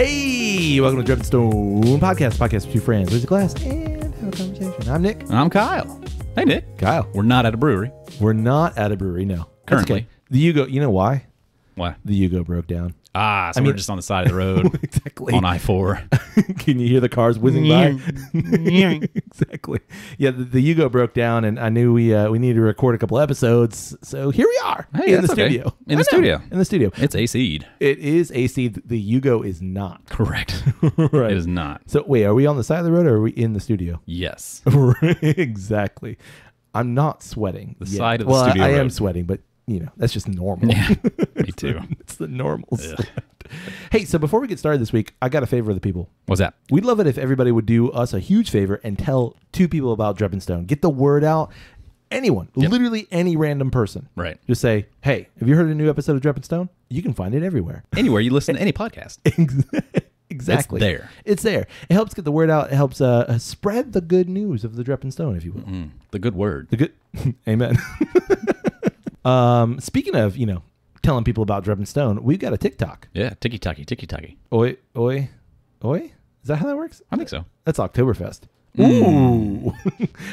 Hey, welcome to Dripping Stone podcast with two friends. Raise a glass and have a conversation. I'm Nick. I'm Kyle. Hey, Nick. Kyle. We're not at a brewery. We're not at a brewery, no. Currently. Okay. The Yugo, you know why? Why? The Yugo broke down. We're just on the side of the road. Exactly. On I-4. Can you hear the cars whizzing by? Exactly. Yeah, the Yugo broke down, and I knew we needed to record a couple episodes, so here we are in the studio. In the studio. In the studio. It's AC'd. It is AC. The Yugo is not. Correct. Right. It is not. So wait, are we on the side of the road or are we in the studio? Yes. Exactly. I'm not sweating. The side of the studio I am road. sweating, but that's just normal. Yeah, me too. It's the normal sweat. Hey, so before we get started this week, I got a favor of the people. What's that? We'd love it if everybody would do us a huge favor and tell two people about Dripping Stone. Get the word out. Anyone, literally any random person. Right. Just say, hey, have you heard a new episode of Dripping Stone? You can find it everywhere. Anywhere you listen to any podcast. Exactly. It's there. It's there. It helps get the word out. It helps spread the good news of the Dripping Stone, if you will. Mm, the good word. The good. Amen. Speaking of, telling people about Dripping Stone, we've got a TikTok. Yeah, tiki-taki. Oi. Is that how that works? I think so. That's Oktoberfest. Ooh.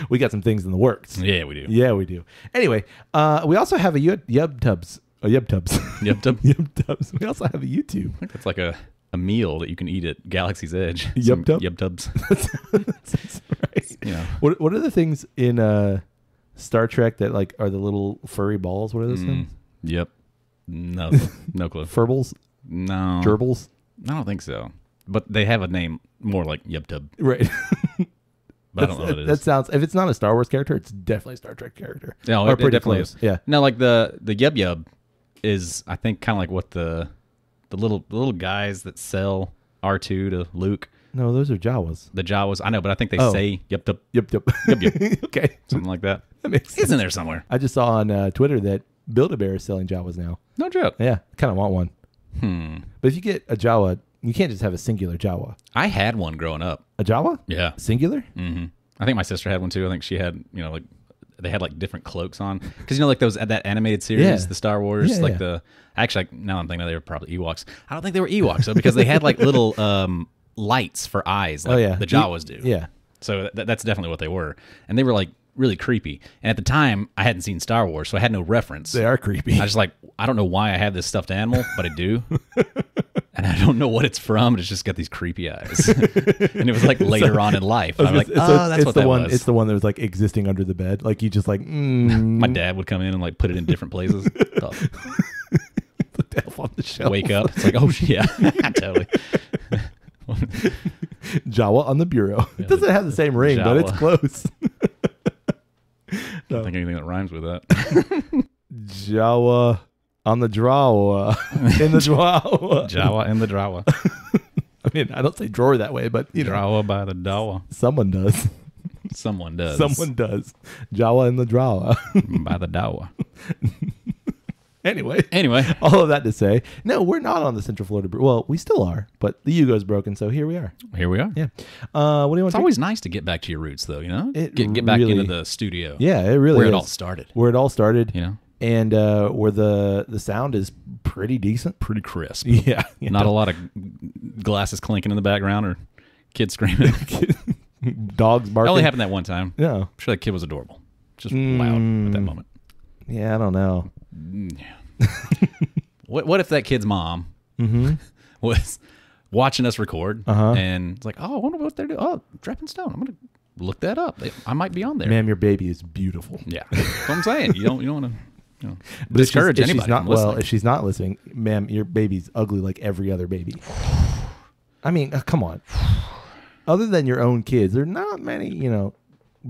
We got some things in the works. Yeah, we do. Yeah, we do. Anyway, we also have a Yubtubs. Yubtubs. We also have a YouTube. I think that's like a meal that you can eat at Galaxy's Edge. Yubtubs. That's right. What are the things in Star Trek that are the little furry balls? What are those things? Yep. No clue. Furbles? No. Gerbils? I don't think so. But they have a name more like Yubtub. Right. But I don't know what it is. That sounds, if it's not a Star Wars character, it's definitely a Star Trek character. Yeah, or it pretty definitely close. is. Yeah. No, like the Yub is, I think, kind of like what the little guys that sell R2 to Luke. No, those are Jawas. The Jawas, I know, but I think they say Yub. Yep. Okay. Something like that. That makes sense. It's in there somewhere. I just saw on Twitter that Build-A-Bear is selling Jawas now. No joke. Yeah, I kind of want one. But if you get a Jawa, you can't just have a singular Jawa. I had one growing up. A Jawa? Yeah. Singular? Mm-hmm. I think my sister had one too. I think she had, they had different cloaks on. Because, like those, that animated series, the Star Wars, actually, now I'm thinking they were probably Ewoks. I don't think they were Ewoks, though, because they had little lights for eyes, the Jawas do. Yeah. So that's definitely what they were. And they were really creepy. And at the time, I hadn't seen Star Wars, so I had no reference. They are creepy. I was I don't know why I have this stuffed animal, but I do. And I don't know what it's from. It's just got these creepy eyes. And it was later on in life. I'm that's what that was. It's the one that was existing under the bed. You just My dad would come in and put it in different places. Put the elf on the shelf. Wake up. It's oh, yeah, totally. Jawa on the bureau. It doesn't have the same ring, but it's close. I don't think anything that rhymes with that. Jawa on the drawer. In the drawer. Jawa in the drawer. I mean, I don't say drawer that way, but drawer by the drawer. Someone does. Someone does. Someone does. Jawa in the drawer. By the drawer. Anyway, all of that to say, no, we're not on the Central Florida. Well, we still are, but the Yugo's broken, so here we are. Here we are. Yeah. What do you want? It's always nice to get back to your roots, though. Get back into the studio. Yeah, it really where is. It all started. Where it all started. And where the sound is pretty decent, pretty crisp. Yeah. Not a lot of glasses clinking in the background or kids screaming. Dogs barking. It only happened that one time. Yeah. I'm sure that kid was adorable. Just loud at that moment. Yeah, I don't know. What if that kid's mom was watching us record and it's I wonder what they're doing. Oh, Dripping Stone. I'm gonna look that up. I might be on there. Ma'am, your baby is beautiful. Yeah, that's what I'm saying. You don't want to discourage anybody. If she's not listening, ma'am, your baby's ugly like every other baby. I mean, come on. Other than your own kids, there are not many,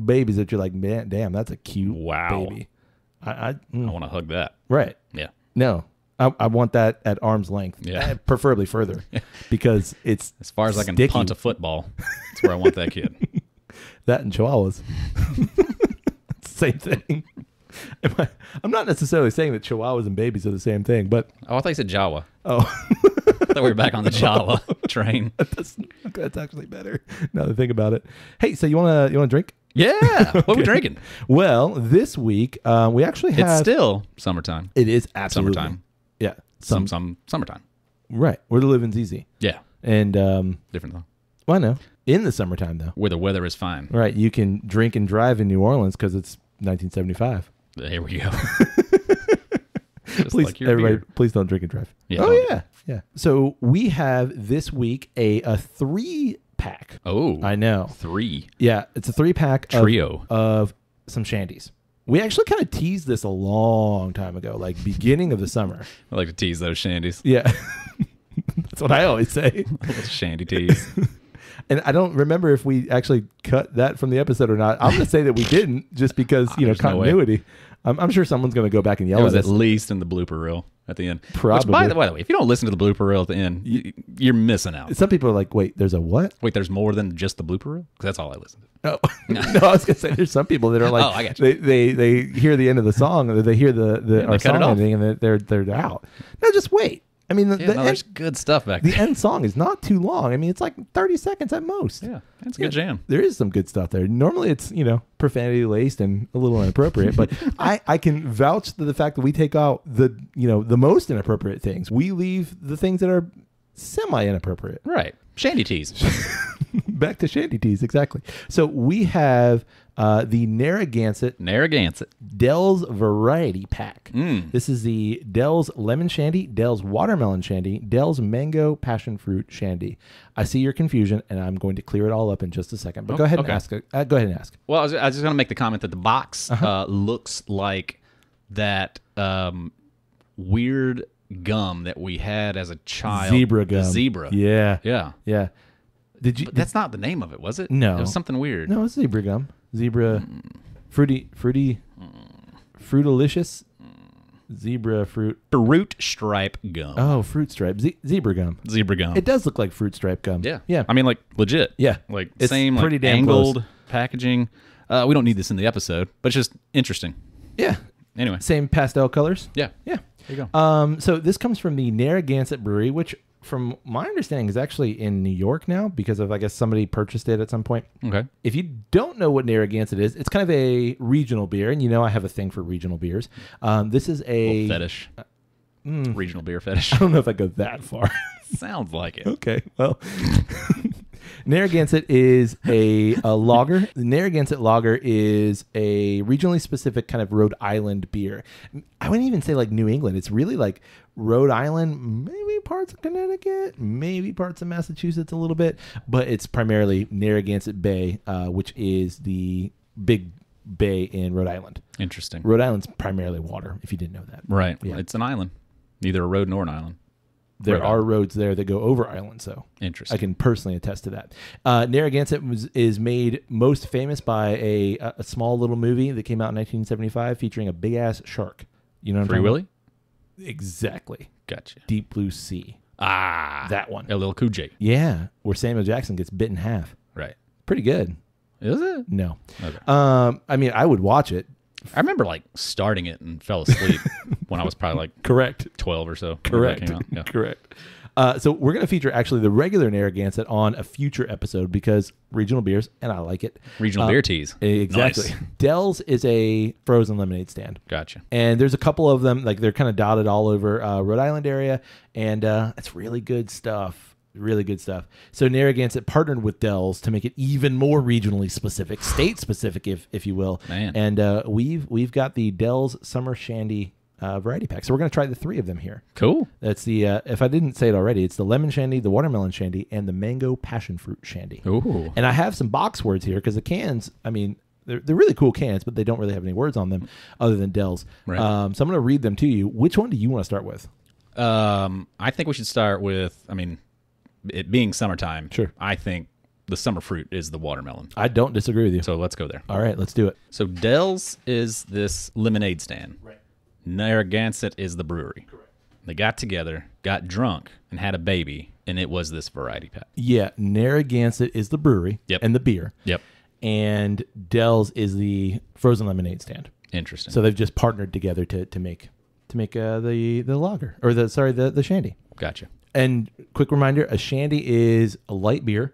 babies that you're man, damn, that's a cute baby. I want to hug that. Right. Yeah. No, I want that at arm's length. Yeah. Preferably further, because it's as far as I can sticky. punt a football. That's where I want that kid. That and Chihuahuas. Same thing. I'm not necessarily saying that Chihuahuas and babies are the same thing, but I thought you said Jawa. Oh. I thought we were back on the Jawa train. That's actually better. Now that I think about it. Hey, so you wanna drink? Yeah. What are we drinking? Well, this week we actually have. It's still summertime. It is absolutely summertime. Yeah. Summertime. Right. Where the living's easy. Yeah. And Different though. well, no, in the summertime though, Where the weather is fine. right? You can drink and drive in New Orleans because it's 1975. There we go. Just Please, like your everybody, beer. please don't drink and drive. Yeah, oh don't. yeah. So we have this week a 3-pack. Oh, I know. 3 Yeah, it's a 3-pack trio of some shandies. We actually kind of teased this a long time ago, like beginning of the summer. I like to tease those shandies. Yeah. That's what I always say. Little shandy tease. And I don't remember if we actually cut that from the episode or not. I'm going to say that we didn't just because, There's no way. continuity. I'm sure someone's going to go back and yell It at was us. at least in the blooper reel at the end. Probably. Which, by the way, if you don't listen to the blooper reel at the end, you're missing out. Some people are like, wait, there's a what? Wait, there's more than just the blooper reel? Because that's all I listen to. Oh. No, I was going to say there's some people that are like, Oh, I got you. they hear the end of the song, or they hear our they cut song it off. ending, and they're out. No, just wait. I mean, the there's good stuff back the there. end song is not too long. I mean, it's like 30 seconds at most. Yeah, it's a good jam. There is some good stuff there. Normally it's, profanity laced and a little inappropriate, but I can vouch to the fact that we take out the most inappropriate things. We leave the things that are semi inappropriate. Right. Shandy tease. Back to shandy teas, exactly. So we have the Narragansett Dell's Variety Pack. This is the Dell's Lemon Shandy, Dell's Watermelon Shandy, Dell's Mango Passion Fruit Shandy. I see your confusion, and I'm going to clear it all up in just a second. But go ahead and ask. Go ahead and ask. Well, I was just going to make the comment that the box looks like that weird gum that we had as a child. Zebra gum. Zebra. Yeah. Yeah. Yeah. Did you? But that's not the name of it, was it? No. It was something weird. No, it's zebra gum. Zebra, fruitalicious, zebra fruit. Fruit stripe gum. Oh, fruit stripe, zebra gum. Zebra gum. It does look like fruit stripe gum. Yeah. Yeah. I mean, like, legit. Yeah. Like, It's same, pretty like, damn angled close. packaging. We don't need this in the episode, but it's just interesting. Yeah. Anyway. Same pastel colors. Yeah. Yeah. There you go. So this comes from the Narragansett Brewery, which, from my understanding, is actually in New York now because of, I guess, somebody purchased it at some point. Okay. If you don't know what Narragansett is, it's kind of a regional beer, and I have a thing for regional beers. This is a fetish. Regional beer fetish. I don't know if I go that far. Sounds like it. Okay, well, Narragansett is a lager. The Narragansett lager is a regionally specific kind of Rhode Island beer. I wouldn't even say like New England. It's really like Rhode Island, maybe parts of Connecticut, maybe parts of Massachusetts a little bit, but it's primarily Narragansett Bay, which is the big bay in Rhode Island. Interesting. Rhode Island's primarily water, if you didn't know that. Right. Yeah. It's an island. Neither a road nor an island. There Rhode are Island. roads there that go over islands, so Interesting. I can personally attest to that. Narragansett is made most famous by a small little movie that came out in 1975 featuring a big-ass shark. You know what I'm Free talking Willy? about? Exactly. Gotcha. Deep Blue Sea. That one. LL Cool J. Yeah, where Samuel Jackson gets bit in half. Right. Pretty good. Is it? No. Okay. I mean, I would watch it. I remember like starting it and fell asleep when I was probably like Correct. 12 or so. whenever that Correct. came out. Yeah. Correct. So we're going to feature actually the regular Narragansett on a future episode because regional beers, and I like it. Regional beer teas. Exactly. Nice. Dell's is a frozen lemonade stand. Gotcha. And there's a couple of them, like they're kind of dotted all over Rhode Island area, and it's really good stuff. Really good stuff. So Narragansett partnered with Dell's to make it even more regionally specific, state specific, if you will. Man. And we've got the Dell's Summer Shandy variety pack. So we're going to try the 3 of them here. Cool. That's the if I didn't say it already, it's the lemon shandy, the watermelon shandy, and the mango passion fruit shandy. Ooh. And I have some box words here because the cans, I mean, they're really cool cans, but they don't really have any words on them other than Dell's. Right. So I'm going to read them to you. Which one do you want to start with? I think we should start with, I mean, it being summertime. Sure. I think the summer fruit is the watermelon. I don't disagree with you. So let's go there. All right, let's do it. So Dell's is this lemonade stand. Right. Narragansett is the brewery. Correct. They got together, got drunk, and had a baby, and it was this variety pack. Yeah, Narragansett is the brewery and the beer. Yep. And Dell's is the frozen lemonade stand. Interesting. So they've just partnered together to make the lager or the shandy. Gotcha. And quick reminder, a shandy is a light beer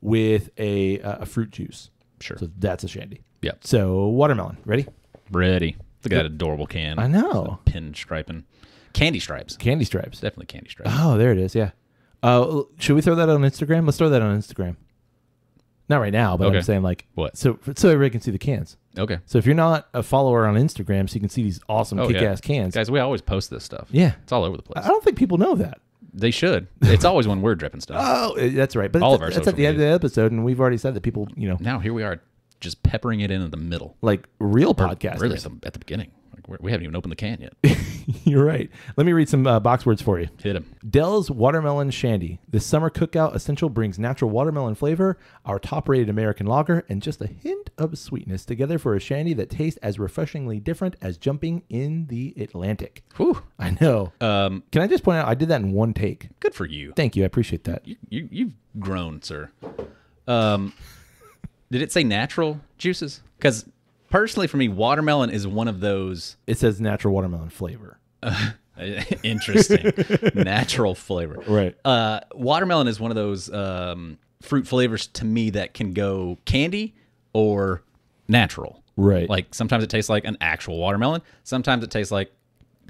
with a fruit juice. Sure. So that's a shandy. Yep. So watermelon. Ready? Ready. Look at that adorable can. I know. Pin striping. Candy stripes. Candy stripes. Definitely candy stripes. Oh, there it is. Yeah. Should we throw that on Instagram? Let's throw that on Instagram. Not right now, but Okay. I'm saying like What? so everybody can see the cans. Okay. So if you're not a follower on Instagram, so you can see these awesome kick-ass cans. Guys, we always post this stuff. Yeah. It's all over the place. I don't think people know that. They should. It's always when we're dripping stuff. Oh, that's right. But All of our that's at social the end of the episode, and we've already said that people, Now here we are just peppering it in the middle. like real podcasters. Really at the beginning. Like we haven't even opened the can yet. You're right. Let me read some box words for you. Hit him. Dell's Watermelon Shandy. This summer cookout essential brings natural watermelon flavor, our top-rated American lager, and just a hint of sweetness together for a shandy that tastes as refreshingly different as jumping in the Atlantic. Whew. I know. Can I just point out, I did that in one take. Good for you. Thank you. I appreciate that. You've grown, sir. Did it say natural juices? Because personally, for me, watermelon is one of those. It says natural watermelon flavor. Interesting. Natural flavor. Right. Watermelon is one of those fruit flavors to me that can go candy or natural. Right. Like sometimes it tastes like an actual watermelon. Sometimes it tastes like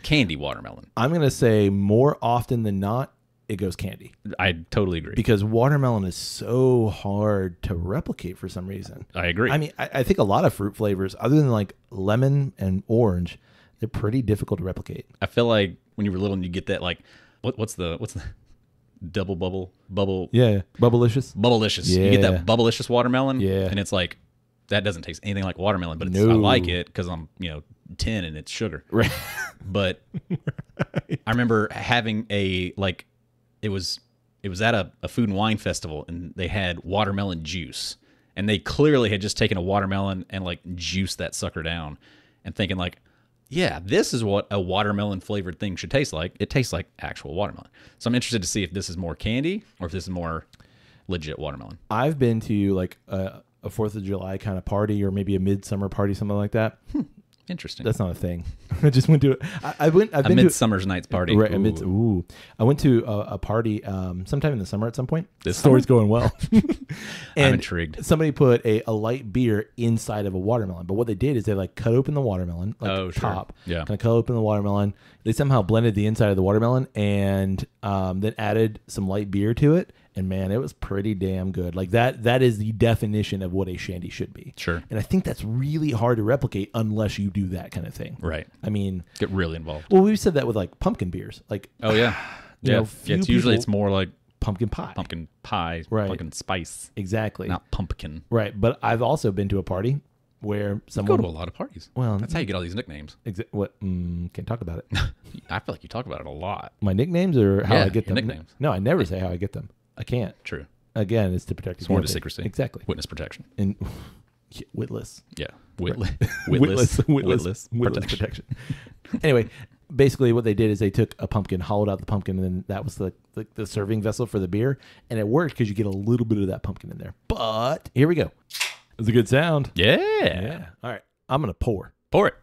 candy watermelon. I'm going to say more often than not, it goes candy. I totally agree. Because watermelon is so hard to replicate for some reason. I agree. I mean, I think a lot of fruit flavors, other than like lemon and orange, they're pretty difficult to replicate. I feel like when you were little and you get that like what's the double bubble Yeah, Bubblicious. Bubblicious. Yeah. You get that Bubblicious watermelon. Yeah. And it's like that doesn't taste anything like watermelon, but No. I like it because I'm 10 and it's sugar. Right. But I remember having it was at a food and wine festival and they had watermelon juice and they clearly had just taken a watermelon and like juiced that sucker down and thinking like, yeah, this is what a watermelon flavored thing should taste like. It tastes like actual watermelon. So I'm interested to see if this is more candy or if this is more legit watermelon. I've been to like a 4th of July kind of party or maybe a midsummer party, something like that. Interesting. That's not a thing. I just went to it. I've been to Midsummer's Night's Party. Right. Ooh. I went to a party sometime in the summer at some point. This story's going well. And I'm intrigued. Somebody put a light beer inside of a watermelon. But what they did is they like cut open the watermelon, like top. Yeah. Kind of cut open the watermelon. They somehow blended the inside of the watermelon and then added some light beer to it. And man, it was pretty damn good. Like that is the definition of what a shandy should be. Sure. And I think that's really hard to replicate unless you do that kind of thing. Right. I mean, Get really involved. well, we've said that with like pumpkin beers. Like, Oh yeah. You Yeah. know, few It's usually people- it's more like pumpkin pie. pumpkin pie, Right. pumpkin spice, Exactly. not pumpkin. Right. But I've also been to a party where Go someone. to a lot of parties. Well, That's how you get all these nicknames. What? Can't talk about it. I feel like you talk about it a lot. My nicknames or how Yeah, I get your them? nicknames. No, I never say how I get them. I can't. True. Again, it's to protect the Sworn to family. secrecy. Exactly. Witness protection. And witless. Yeah. Witless protection. Anyway, basically what they did is they took a pumpkin, hollowed out the pumpkin, and then that was the serving vessel for the beer. And it worked because you get a little bit of that pumpkin in there. But here we go. It was a good sound. Yeah. All right. I'm going to pour. Pour it.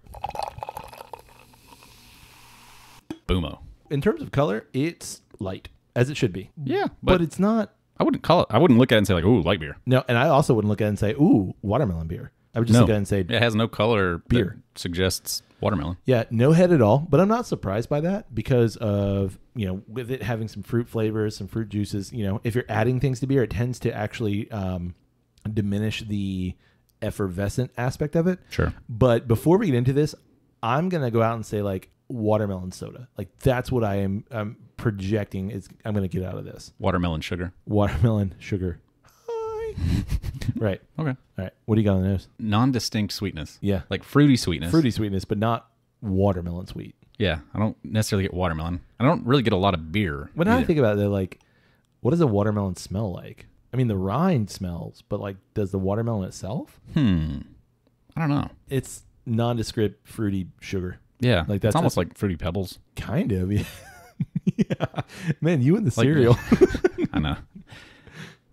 Boomo. In terms of color, it's light, as it should be. Yeah. But it's not. I wouldn't call it. I wouldn't look at it and say like, ooh, light beer. No, and I also wouldn't look at it and say, ooh, watermelon beer. I would just look at it and say, It has no color Beer. that suggests watermelon. yeah, no head at all. But I'm not surprised by that because of, with it having some fruit flavors, some fruit juices, if you're adding things to beer, it tends to actually diminish the effervescent aspect of it. Sure. But before we get into this, I'm going to go out and say like watermelon soda. Like that's what I'm projecting I'm going to get out of this. Watermelon sugar. Watermelon sugar. Hi. Right. Okay. All right. What do you got on the nose? Non-distinct sweetness. Yeah. Like fruity sweetness. Fruity sweetness, but not watermelon sweet. Yeah. I don't necessarily get watermelon. I don't really get a lot of beer. When I either. think about it, like, what does a watermelon smell like? I mean, the rind smells, but like, does the watermelon itself? I don't know. It's nondescript fruity sugar. Yeah. Like it's almost like Fruity Pebbles. Kind of. Yeah. Yeah. Man, you and the cereal. I know.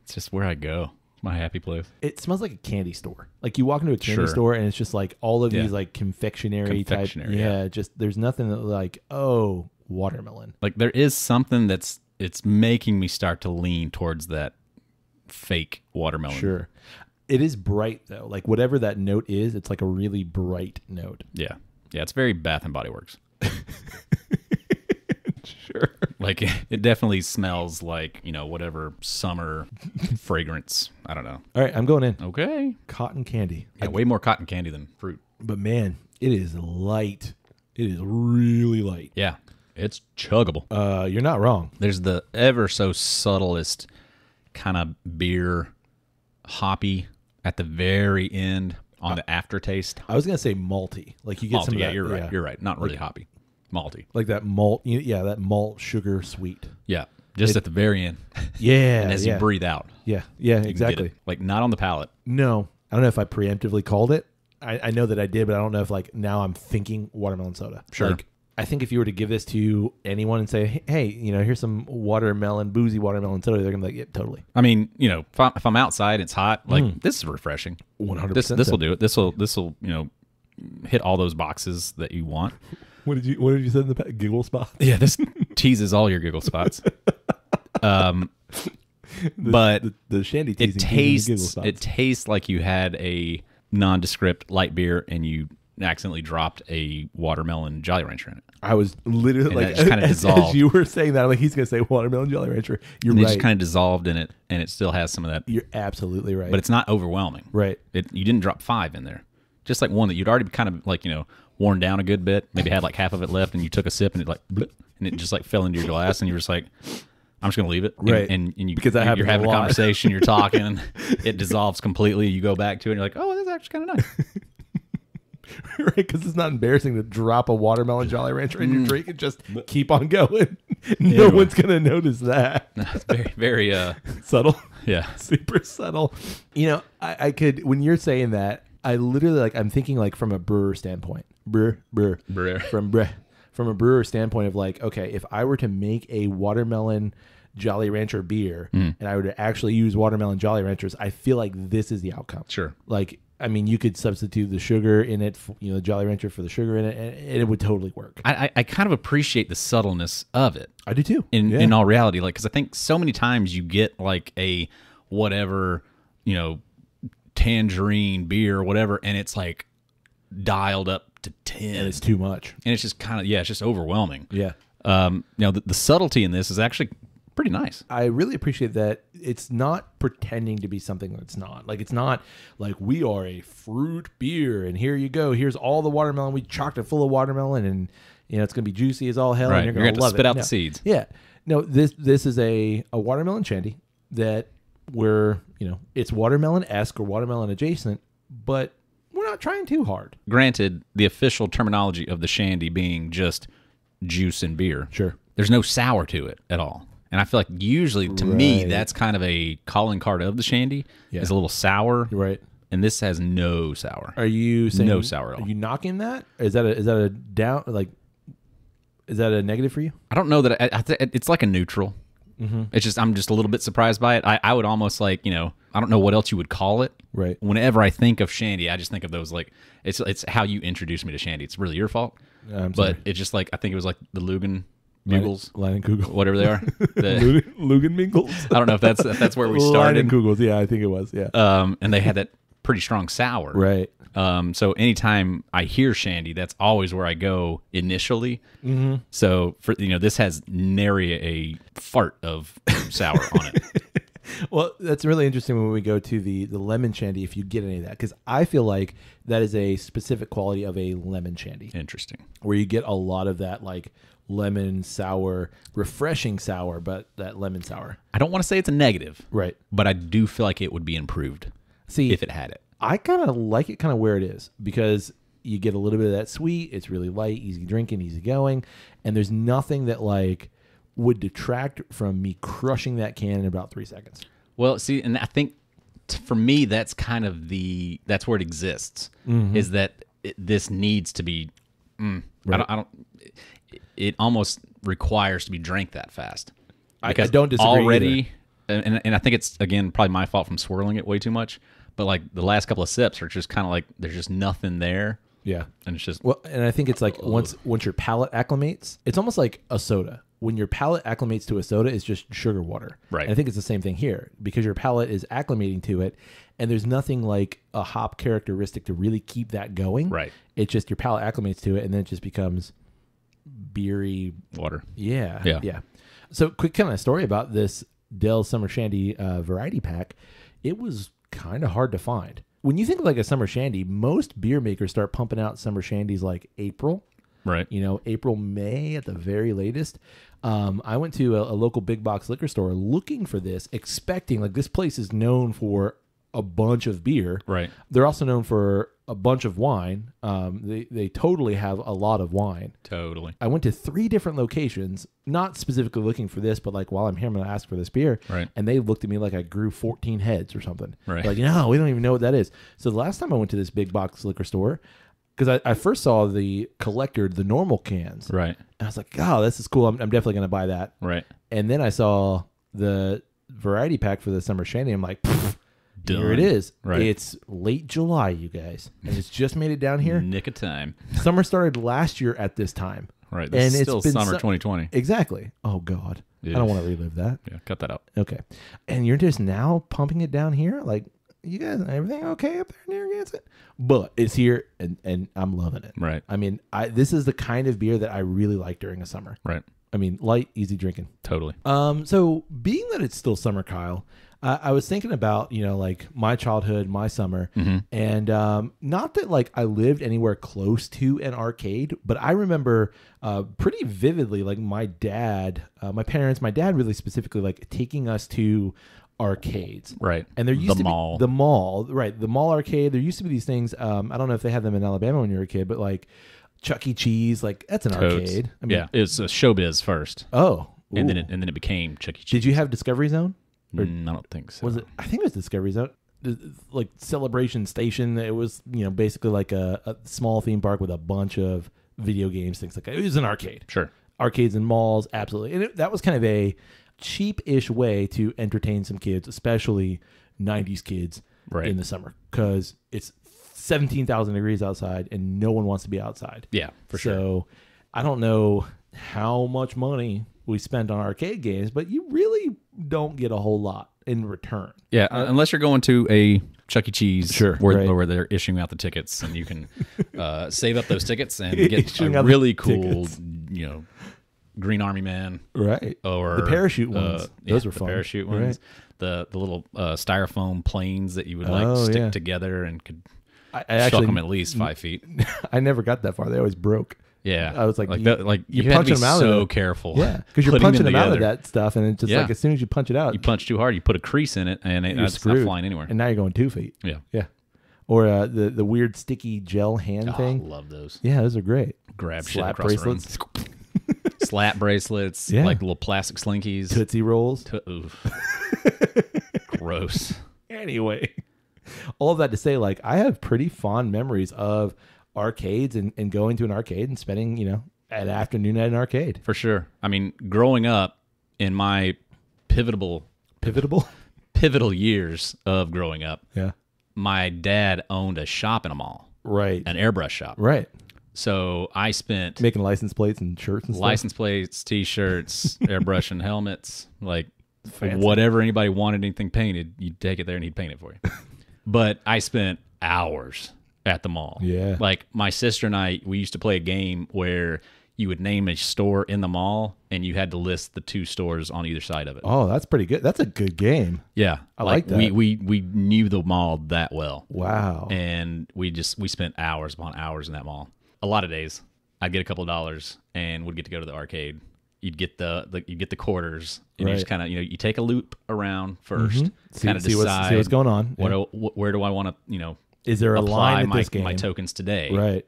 It's just where I go. It's my happy place. It smells like a candy store. Like you walk into a candy Sure. store and it's just like all of Yeah. these like confectionery type. Confectionery, Yeah, just there's nothing that like, oh, watermelon. Like there is something it's making me start to lean towards that fake watermelon. Sure. It is bright though. Like whatever that note is, it's like a really bright note. Yeah. Yeah. It's very Bath and Body Works. Sure. Like it definitely smells like, whatever summer fragrance. I don't know. All right, I'm going in. Okay. Cotton candy. Yeah, way more cotton candy than fruit. But man, it is light. It is really light. Yeah, it's chuggable. You're not wrong. There's the ever so subtlest kind of beer hoppy at the very end on the aftertaste. I was gonna say malty. Like you get some of that. You're right. You're right. Not really hoppy. Malty. Like that malt. Yeah, that malt sugar sweet. Yeah, just at the very end. Yeah. And as you breathe out. Yeah. You Exactly. Like not on the palate. No, I don't know if I preemptively called it. I know that I did, but I don't know if like now I'm thinking watermelon soda. Sure. Like, I think if you were to give this to anyone and say, hey, here's some boozy watermelon soda, they're gonna be like, yeah, totally. I mean, if I'm outside, it's hot. Like this is refreshing. 100%. This will do it. This will hit all those boxes that you want. What did you say in the giggle spot? Yeah, this teases all your giggle spots. But the Shandy teasing it tastes like you had a nondescript light beer and you accidentally dropped a watermelon Jolly Rancher in it. I was literally like, just kind of dissolved. As you were saying that, I'm like, he's gonna say watermelon Jolly Rancher. You're right. It just kind of dissolved in it, and it still has some of that. You're absolutely right. But it's not overwhelming. Right. You didn't drop 5 in there. Just like one that you'd already kind of like worn down a good bit. Maybe had like half of it left, and you took a sip, and it like blip, and it just like fell into your glass, and you were just like, I'm just gonna leave it. Right. And you because you're having a conversation, you're talking, it dissolves completely. You go back to it, and you're like, oh, that's actually kind of nice. Right, because it's not embarrassing to drop a watermelon Jolly Rancher in your drink and just keep on going. No one's gonna notice that. No, it's very, very subtle. Yeah, super subtle. I could, when you're saying that, I literally I'm thinking like from a brewer standpoint. From a brewer standpoint of like, okay, if I were to make a watermelon Jolly Rancher beer and I were to actually use watermelon Jolly Ranchers, I feel like this is the outcome. Sure. Like, I mean, you could substitute the sugar in it, the Jolly Rancher for the sugar in it, and it would totally work. I kind of appreciate the subtleness of it. I do too. In all reality, like, because I think so many times you get like a whatever, tangerine beer or whatever, and it's like dialed up to 10. And it's too much. And it's just kind of, it's just overwhelming. Yeah. The subtlety in this is actually pretty nice. I really appreciate that it's not pretending to be something that's not. Like, it's not like we are a fruit beer and here you go. Here's all the watermelon. We chocked it full of watermelon and, it's going to be juicy as all hell. Right. And you're going to love spit it. out the seeds. Yeah. No, this is a watermelon shandy that it's watermelon-esque or watermelon adjacent, but we're not trying too hard. Granted, the official terminology of the shandy being just juice and beer. Sure. There's no sour to it at all. And I feel like usually, to me, that's kind of a calling card of the shandy. Yeah. Is a little sour. Right. And this has no sour. Are you saying no sour at all? Are you knocking that? Is that a down? Like, is that a negative for you? I don't know that it's like a neutral. Mm-hmm. It's just I'm just a little bit surprised by it. I would almost like I don't know what else you would call it. Right. Whenever I think of shandy, I just think of those like it's how you introduced me to shandy. It's really your fault. But it's just like I think it was like the Lugan Bugles, Leinenkugel, whatever they are. Lugan Mingles. I don't know if that's where we started. Leinenkugels, yeah, I think it was, yeah. And they had that pretty strong sour, right? So anytime I hear shandy, that's always where I go initially. Mm-hmm. So for this has nary a fart of sour on it. Well, that's really interesting when we go to the lemon shandy, if you get any of that, because I feel like that is a specific quality of a lemon shandy. Interesting. Where you get a lot of that like lemon sour, refreshing sour, but that lemon sour. I don't want to say it's a negative, right? But I do feel like it would be improved if it had it. I kind of like it kind of where it is because you get a little bit of that sweet. It's really light, easy drinking, easy going, and there's nothing that like would detract from me crushing that can in about 3 seconds. Well, see, and I think for me that's kind of that's where it exists. Mm-hmm. Is that this needs to be? Right. I don't. It almost requires to be drank that fast. I don't disagree already, and I think it's again probably my fault from swirling it way too much. But like the last couple of sips are just kind of like there's just nothing there. Yeah, and it's just and I think it's like once your palate acclimates, it's almost like a soda. When your palate acclimates to a soda, it's just sugar water. Right. And I think it's the same thing here because your palate is acclimating to it, and there's nothing like a hop characteristic to really keep that going. Right. It's just your palate acclimates to it, and then it just becomes beery water. Yeah. So quick kind of story about this Dell Summer Shandy variety pack. It was kind of hard to find. When you think of like a summer shandy, most beer makers start pumping out summer shandies like April. Right. April, May at the very latest. I went to a local big box liquor store looking for this, expecting like this place is known for a bunch of beer. Right. They're also known for a bunch of wine. They totally have a lot of wine. Totally. I went to 3 different locations, not specifically looking for this, but like while I'm here, I'm going to ask for this beer. Right. And they looked at me like I grew 14 heads or something. Right. Like, no, we don't even know what that is. So the last time I went to this big box liquor store, because I first saw the collector, the normal cans. Right. And I was like, oh, this is cool. I'm definitely going to buy that. Right. And then I saw the variety pack for the summer shandy. I'm like, Done. here it is. Right. It's late July, you guys. And it's just made it down here. Nick of time. Summer started last year at this time. Right. This is still summer 2020. Exactly. Oh, God. I don't want to relive that. Yeah, cut that out. Okay. And you're just now pumping it down here? Like, you guys, everything okay up there in Narragansett? But it's here, and I'm loving it. Right. I mean, this is the kind of beer that I really like during a summer. Right. I mean, light, easy drinking. Totally. So being that it's still summer, Kyle, I was thinking about, like my childhood, my summer, and not that like I lived anywhere close to an arcade, but I remember pretty vividly, like my dad, my parents, my dad really specifically like taking us to arcades. Right. And there used to mall. be the mall, right? The mall arcade. There used to be these things. I don't know if they had them in Alabama when you were a kid, but like Chuck E. Cheese, like that's an arcade. I mean, yeah, it's a Showbiz first. Oh, and then it became Chuck E. Cheese. Did you have Discovery Zone? I don't think so. Was it? I think it was Discovery Zone. Like Celebration Station. It was, basically like a small theme park with a bunch of video games, things like that. It was an arcade. Sure. Arcades and malls, absolutely. And that was kind of a cheap-ish way to entertain some kids, especially 90s kids in the summer, because it's 17,000 degrees outside and no one wants to be outside. Yeah, for sure. So I don't know how much money we spent on arcade games, but you really don't get a whole lot in return. Yeah, unless you're going to a Chuck E. Cheese, where they're issuing out the tickets, and you can save up those tickets and get a really cool, Green Army Man, right? Or the parachute ones; those were fun. The parachute ones, the little styrofoam planes that you would stick together and could chuck them at least 5 feet. I never got that far; they always broke. Yeah, I was like you're punching them out. So careful, yeah, because you're punching them out of that stuff, and it's just like as soon as you punch it out, you punch too hard, you put a crease in it, and it's not flying anywhere. And now you're going 2 feet. Yeah. Or the weird sticky gel hand thing. I love those. Yeah, those are great. Grab slap shit across bracelets, slap bracelets, like little plastic slinkies, Tootsie Rolls. Gross. Anyway, all of that to say, like I have pretty fond memories of arcades and going to an arcade and spending, an afternoon at an arcade. For sure. I mean, growing up in my pivotal years of growing up, my dad owned a shop in a mall. Right. An airbrush shop. Right. So I spent making license plates and shirts and stuff. License plates, t-shirts, airbrushing helmets, like fancy. Whatever anybody wanted anything painted, you'd take it there and he'd paint it for you. But I spent hours at the mall. Yeah. Like my sister and I, we used to play a game where you would name a store in the mall and you had to list the 2 stores on either side of it. Oh, that's pretty good. That's a good game. Yeah. I like that. We knew the mall that well. Wow. And we spent hours upon hours in that mall. A lot of days I'd get a couple of dollars and would get to go to the arcade. You'd get the quarters and you just kind of, you take a loop around first, kind of decide see what's going on. Where do I want to, is there a line at this game? My tokens today, right?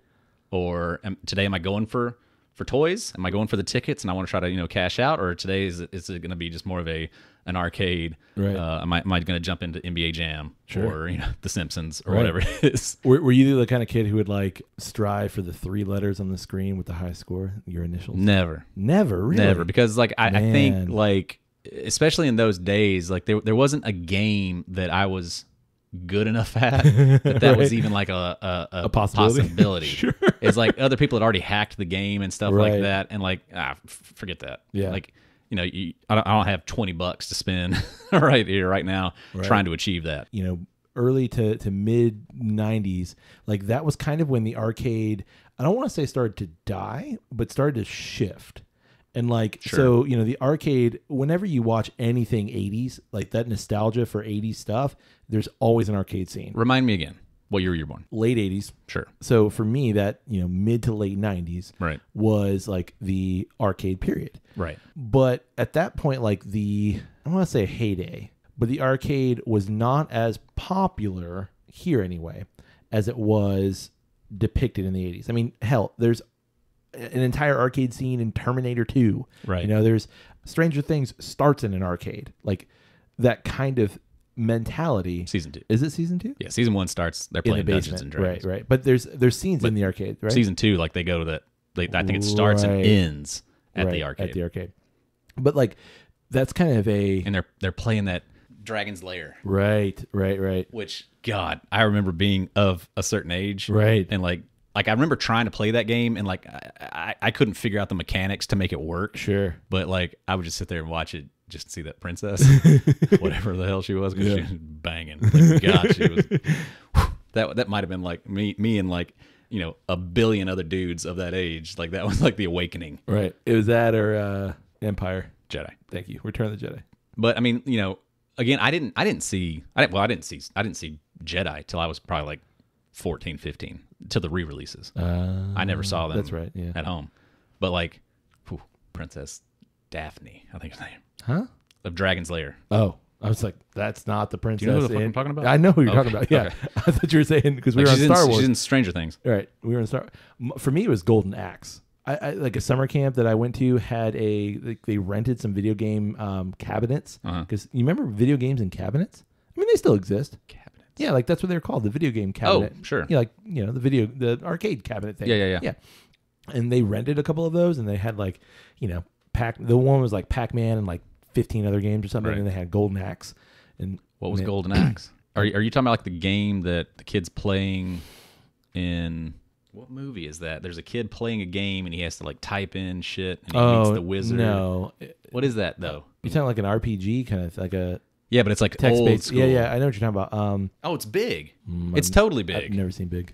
Or today am I going for toys? Am I going for the tickets and I want to try to cash out? Or today is it going to be just more of an arcade? Right. Am I going to jump into NBA Jam or The Simpsons or right. whatever it is? Were you the kind of kid who would like strive for the 3 letters on the screen with the high score, your initials? Never, really, because like I think like especially in those days, like there wasn't a game that I was good enough at that right. was even like a possibility. Sure. It's like other people had already hacked the game and stuff right. like that, and like forget that. Yeah. Like I don't have $20 to spend right here right now trying to achieve that. early to mid 90s, like that was kind of when the arcade, I don't want to say started to die, but started to shift. And like, so, you know, the arcade, whenever you watch anything 80s, like that nostalgia for 80s stuff, there's always an arcade scene. Remind me again. What year were you born? Late 80s. Sure. So for me, that, you know, mid to late 90s was like the arcade period. Right. But at that point, like I don't want to say heyday, but the arcade was not as popular here anyway as it was depicted in the 80s. I mean, hell, there's an entire arcade scene in Terminator 2. Right. You know, there's Stranger Things starts in an arcade. Like that kind of mentality. Season 2. Is it season 2? Yeah, season 1 starts. They're playing Dungeons and Dragons. Right. But there's scenes in the arcade, right? Season 2, like they go to that. I think it starts and ends at the arcade. At the arcade. But like that's kind of and they're playing that Dragon's Lair. Right. Which, God, I remember being of a certain age. Right. And like I remember trying to play that game, and like I couldn't figure out the mechanics to make it work. Sure. But like I would just sit there and watch it just to see that princess, whatever the hell she was, because she was banging. Like, God, she was. That might have been like me and like, you know, a billion other dudes of that age. Like that was like the awakening. Right. It was that or Empire. Jedi. Thank you. Return of the Jedi. But I mean, you know, again, I didn't see Jedi till I was probably like 14, 15, till the re-releases. I never saw them. That's right. Yeah. At home, but like, Princess Daphne, I think her name. Huh? Of Dragon's Lair. Oh, I was like, that's not the princess. Do you know who the fuck I'm talking about? I know who you're talking about. Yeah. Okay. I thought you were saying because we were on Star Wars. She's in Stranger Things. Right. We were in Star. For me, it was Golden Axe. I like a summer camp that I went to had they rented some video game cabinets because you remember video games in cabinets. I mean, they still exist. Cabinets. Yeah, like that's what they're called, the video game cabinet. Oh, sure. Yeah, like you know the arcade cabinet thing. Yeah. And they rented a couple of those, and they had like, you know, the one was like Pac-Man and like 15 other games or something, and they had Golden Axe. And what was Golden Axe? Are you talking about like the game that the kid's playing in? What movie is that? There's a kid playing a game and he has to like type in shit and he meets the wizard. No. What is that though? You're talking like an RPG kind of like a yeah, but it's like text-based. old school. Yeah, I know what you're talking about. Oh, it's big. It's totally big. I've never seen Big.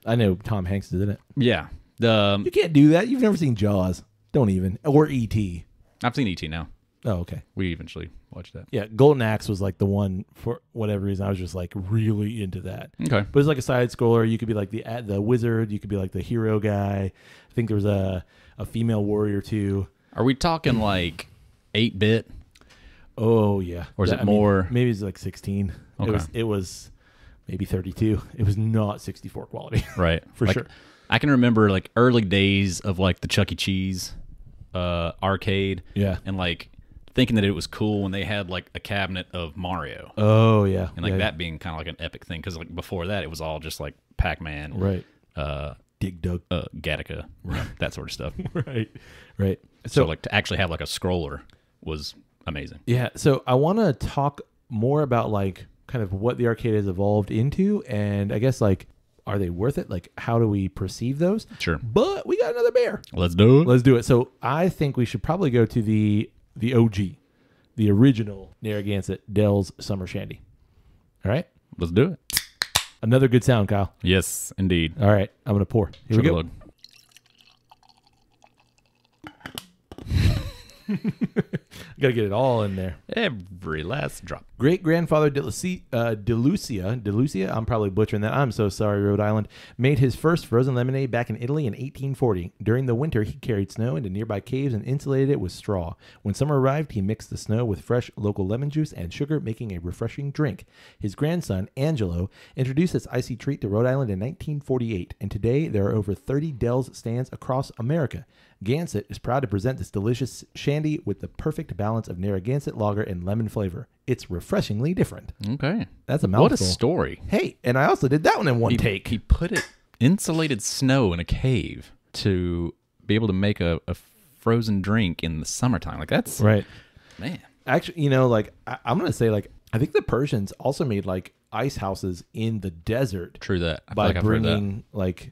I know Tom Hanks is in it. Yeah. You can't do that. You've never seen Jaws. Don't even. Or E.T. I've seen E.T. now. Oh, okay. We eventually watched that. Yeah, Golden Axe was like the one for whatever reason. I was just like really into that. Okay. But it's like a side scroller. You could be like the wizard. You could be like the hero guy. I think there was a female warrior too. Are we talking like 8-bit? Oh yeah. Or is it more? Maybe it's like 16. Okay. It was maybe 32. It was not 64 quality. Right. For sure. I can remember like early days of like the Chuck E. Cheese arcade. Yeah. And like thinking that it was cool when they had like a cabinet of Mario. Oh yeah. And like that being kind of like an epic thing because like before that it was all just like Pac-Man. Right. Dig Dug. Gattaca. Right. That sort of stuff. Right. So like to actually have like a scroller was amazing. Yeah. So I want to talk more about like kind of what the arcade has evolved into, and I guess like, are they worth it? Like, how do we perceive those? Sure. But we got another bear. Let's do it. So I think we should probably go to the OG, the original Narragansett Dell's Summer Shandy. All right. Let's do it. Another good sound, Kyle. Yes, indeed. All right. I'm going to pour. Here we go. Load. Got to get it all in there. Every last drop. Great-grandfather Delucia, I'm probably butchering that. I'm so sorry, Rhode Island, made his first frozen lemonade back in Italy in 1840. During the winter, he carried snow into nearby caves and insulated it with straw. When summer arrived, he mixed the snow with fresh local lemon juice and sugar, making a refreshing drink. His grandson, Angelo, introduced this icy treat to Rhode Island in 1948, and today there are over 30 Dell's stands across America. Gansett is proud to present this delicious shandy with the perfect balance of Narragansett lager and lemon flavor. It's refreshingly different. Okay. That's a mouthful. What a story. Hey, and I also did that one in one take. He put insulated snow in a cave to be able to make a frozen drink in the summertime. Like that's... Right. Man. Actually, you know, like, I'm going to say, like, I think the Persians also made, like, ice houses in the desert. True that. I by feel like bringing, I've heard that. like...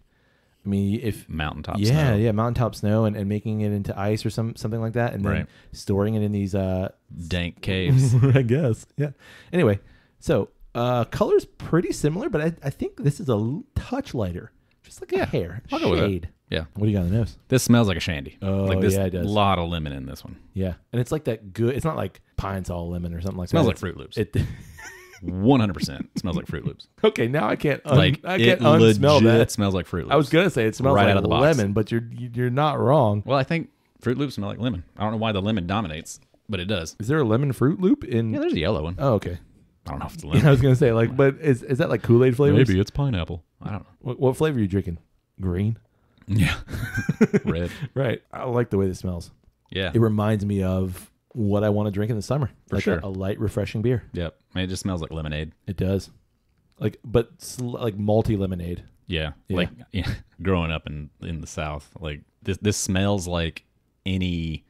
I mean, if mountaintop snow. Yeah, mountaintop snow and making it into ice or something like that, and then storing it in these dank caves. I guess. Yeah. Anyway, so Color's pretty similar, but I think this is a touch lighter. Just like a hair. I'll go with Shade. it. Yeah. What do you got on the nose? This smells like a Shandy. Oh, like this, yeah, it does. A lot of lemon in this one. Yeah. And it's like that good. It's not like Pine Sol lemon or something like Smells that. like Fruit Loops. It 100% smells like Fruit Loops. Okay, now I can't I can't unsmell that. It smells like Fruit Loops. I was gonna say it smells Right like out of the box. lemon, but you're not wrong. Well, I think Fruit Loops smell like lemon. I don't know why the lemon dominates, but it does. Is there a lemon Fruit Loop in? Yeah, there's a yellow one. Oh, okay. I don't know if it's Yeah, lemon. I was gonna say like, but is that like Kool-Aid flavors? Maybe it's pineapple. I don't know. What flavor are you drinking? Green. Yeah. Red. Right. I like the way this smells. Yeah. It reminds me of what I want to drink in the summer. For Like sure. a light, refreshing beer. Yep. I mean, it just smells like lemonade. It does. Like, but like malty lemonade. Yeah. Yeah. Like growing up in the South, like this smells like any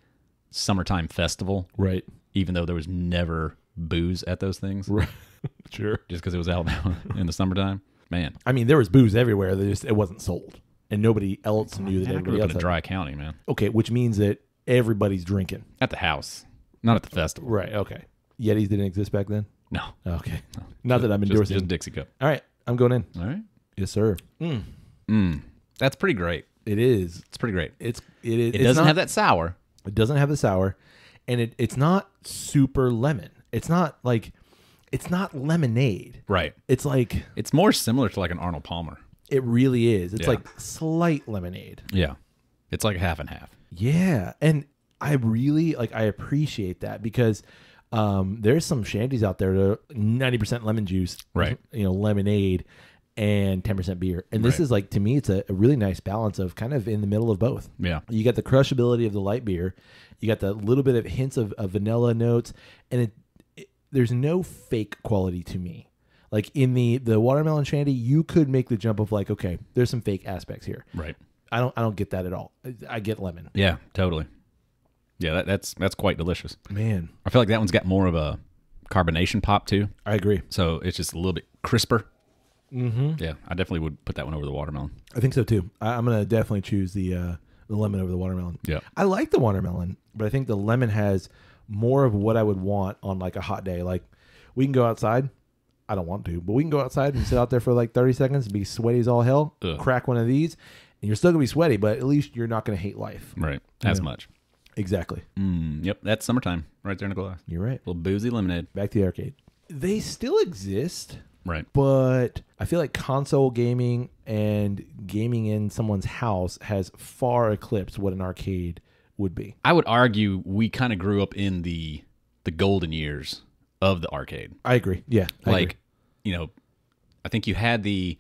summertime festival. Right. Even though there was never booze at those things. Right. Sure. Just because it was Alabama in the summertime. Man. I mean, there was booze everywhere. It wasn't sold, and nobody else knew that I grew everybody up else in a had. dry county, man. Okay, which means that everybody's drinking. At the house, not at the festival. Right. Okay. Yetis didn't exist back then. No. Okay. Not that I'm endorsing. Just Dixie Cup. All right, I'm going in. All right. Yes, sir. That's pretty great. It is. It's pretty great. It It doesn't have that sour. It doesn't have the sour, and it's not super lemon. It's not lemonade. Right. It's like It's more similar to like an Arnold Palmer. it really is. It's Yeah. like slight lemonade. Yeah. It's like half and half. Yeah, and I really I appreciate that because there's some shandies out there that are 90% lemon juice, Right. lemonade, and 10% beer. And this Right. is to me, it's a really nice balance of kind of in the middle of both. Yeah. You got the crushability of the light beer, you got the little bit of hints of vanilla notes, and there's no fake quality to me. Like in the watermelon shandy, you could make the jump of okay, there's some fake aspects here. Right. I don't get that at all. I get lemon. Yeah, totally. Yeah, that's quite delicious. Man, I feel like that one's got more of a carbonation pop too. I agree. So it's just a little bit crisper. Mm-hmm. Yeah, I definitely would put that one over the watermelon. I think so too. I'm gonna definitely choose the lemon over the watermelon. Yeah. I like the watermelon, but I think the lemon has more of what I would want on a hot day. Like we can go outside. I don't want to, but we can go outside and sit out there for 30 seconds and be sweaty as all hell. Ugh. Crack one of these, and you're still gonna be sweaty, but at least you're not gonna hate life. Right. As much. Exactly. Yep, that's summertime right there in the glass. You're right. little boozy lemonade. Back to the arcade. They still exist, Right. but I feel like console gaming and gaming in someone's house has far eclipsed what an arcade would be. I would argue we kind of grew up in the golden years of the arcade. I agree. Yeah. I agree. I think you had the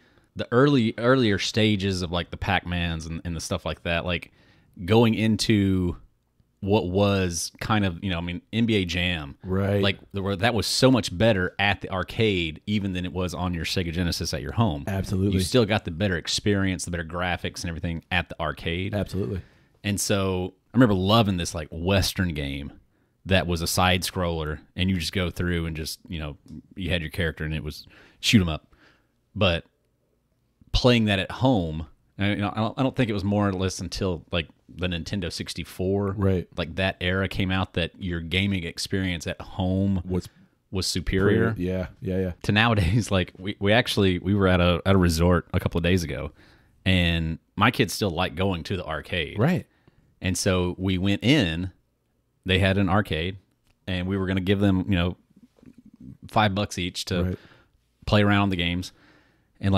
earlier stages of the Pac-Mans and the stuff like that, going into what was kind of, NBA Jam. Right. That was so much better at the arcade even than it was on your Sega Genesis at your home. Absolutely. You still got the better experience, the better graphics and everything at the arcade. Absolutely. And so I remember loving this Western game that was a side scroller, and you just go through and just, you had your character and it was shoot 'em up. But playing that at home, I don't think it was more or less until the Nintendo 64, Right. That era came out that your gaming experience at home was superior. Yeah. To nowadays, we were at a resort a couple of days ago, and my kids still like going to the arcade. Right. And so we went in, they had an arcade, and we were going to give them, $5 each to play around the games. And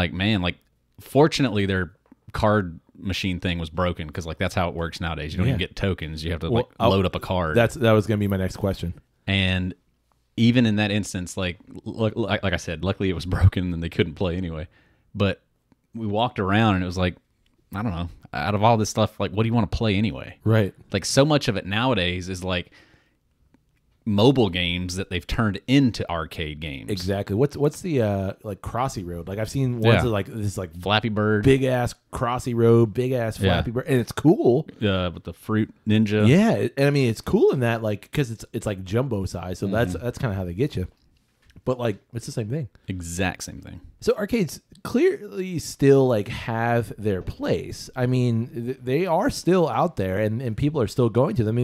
fortunately their card machine thing was broken because that's how it works nowadays. You don't even get tokens. You have to load up a card. That was going to be my next question. And even in that instance, like I said, luckily it was broken and they couldn't play anyway. But we walked around and it was I don't know, out of all this stuff, what do you want to play anyway? Right. So much of it nowadays is mobile games that they've turned into arcade games. Exactly. What's the Crossy Road? I've seen ones of this Flappy Bird, big ass Crossy Road, big ass Flappy Bird, and it's cool. With the Fruit Ninja. Yeah, and I mean it's cool in that because it's jumbo size, so that's kind of how they get you. But it's the same thing. Exact same thing. So arcades clearly still have their place. I mean, they are still out there, and people are still going to them.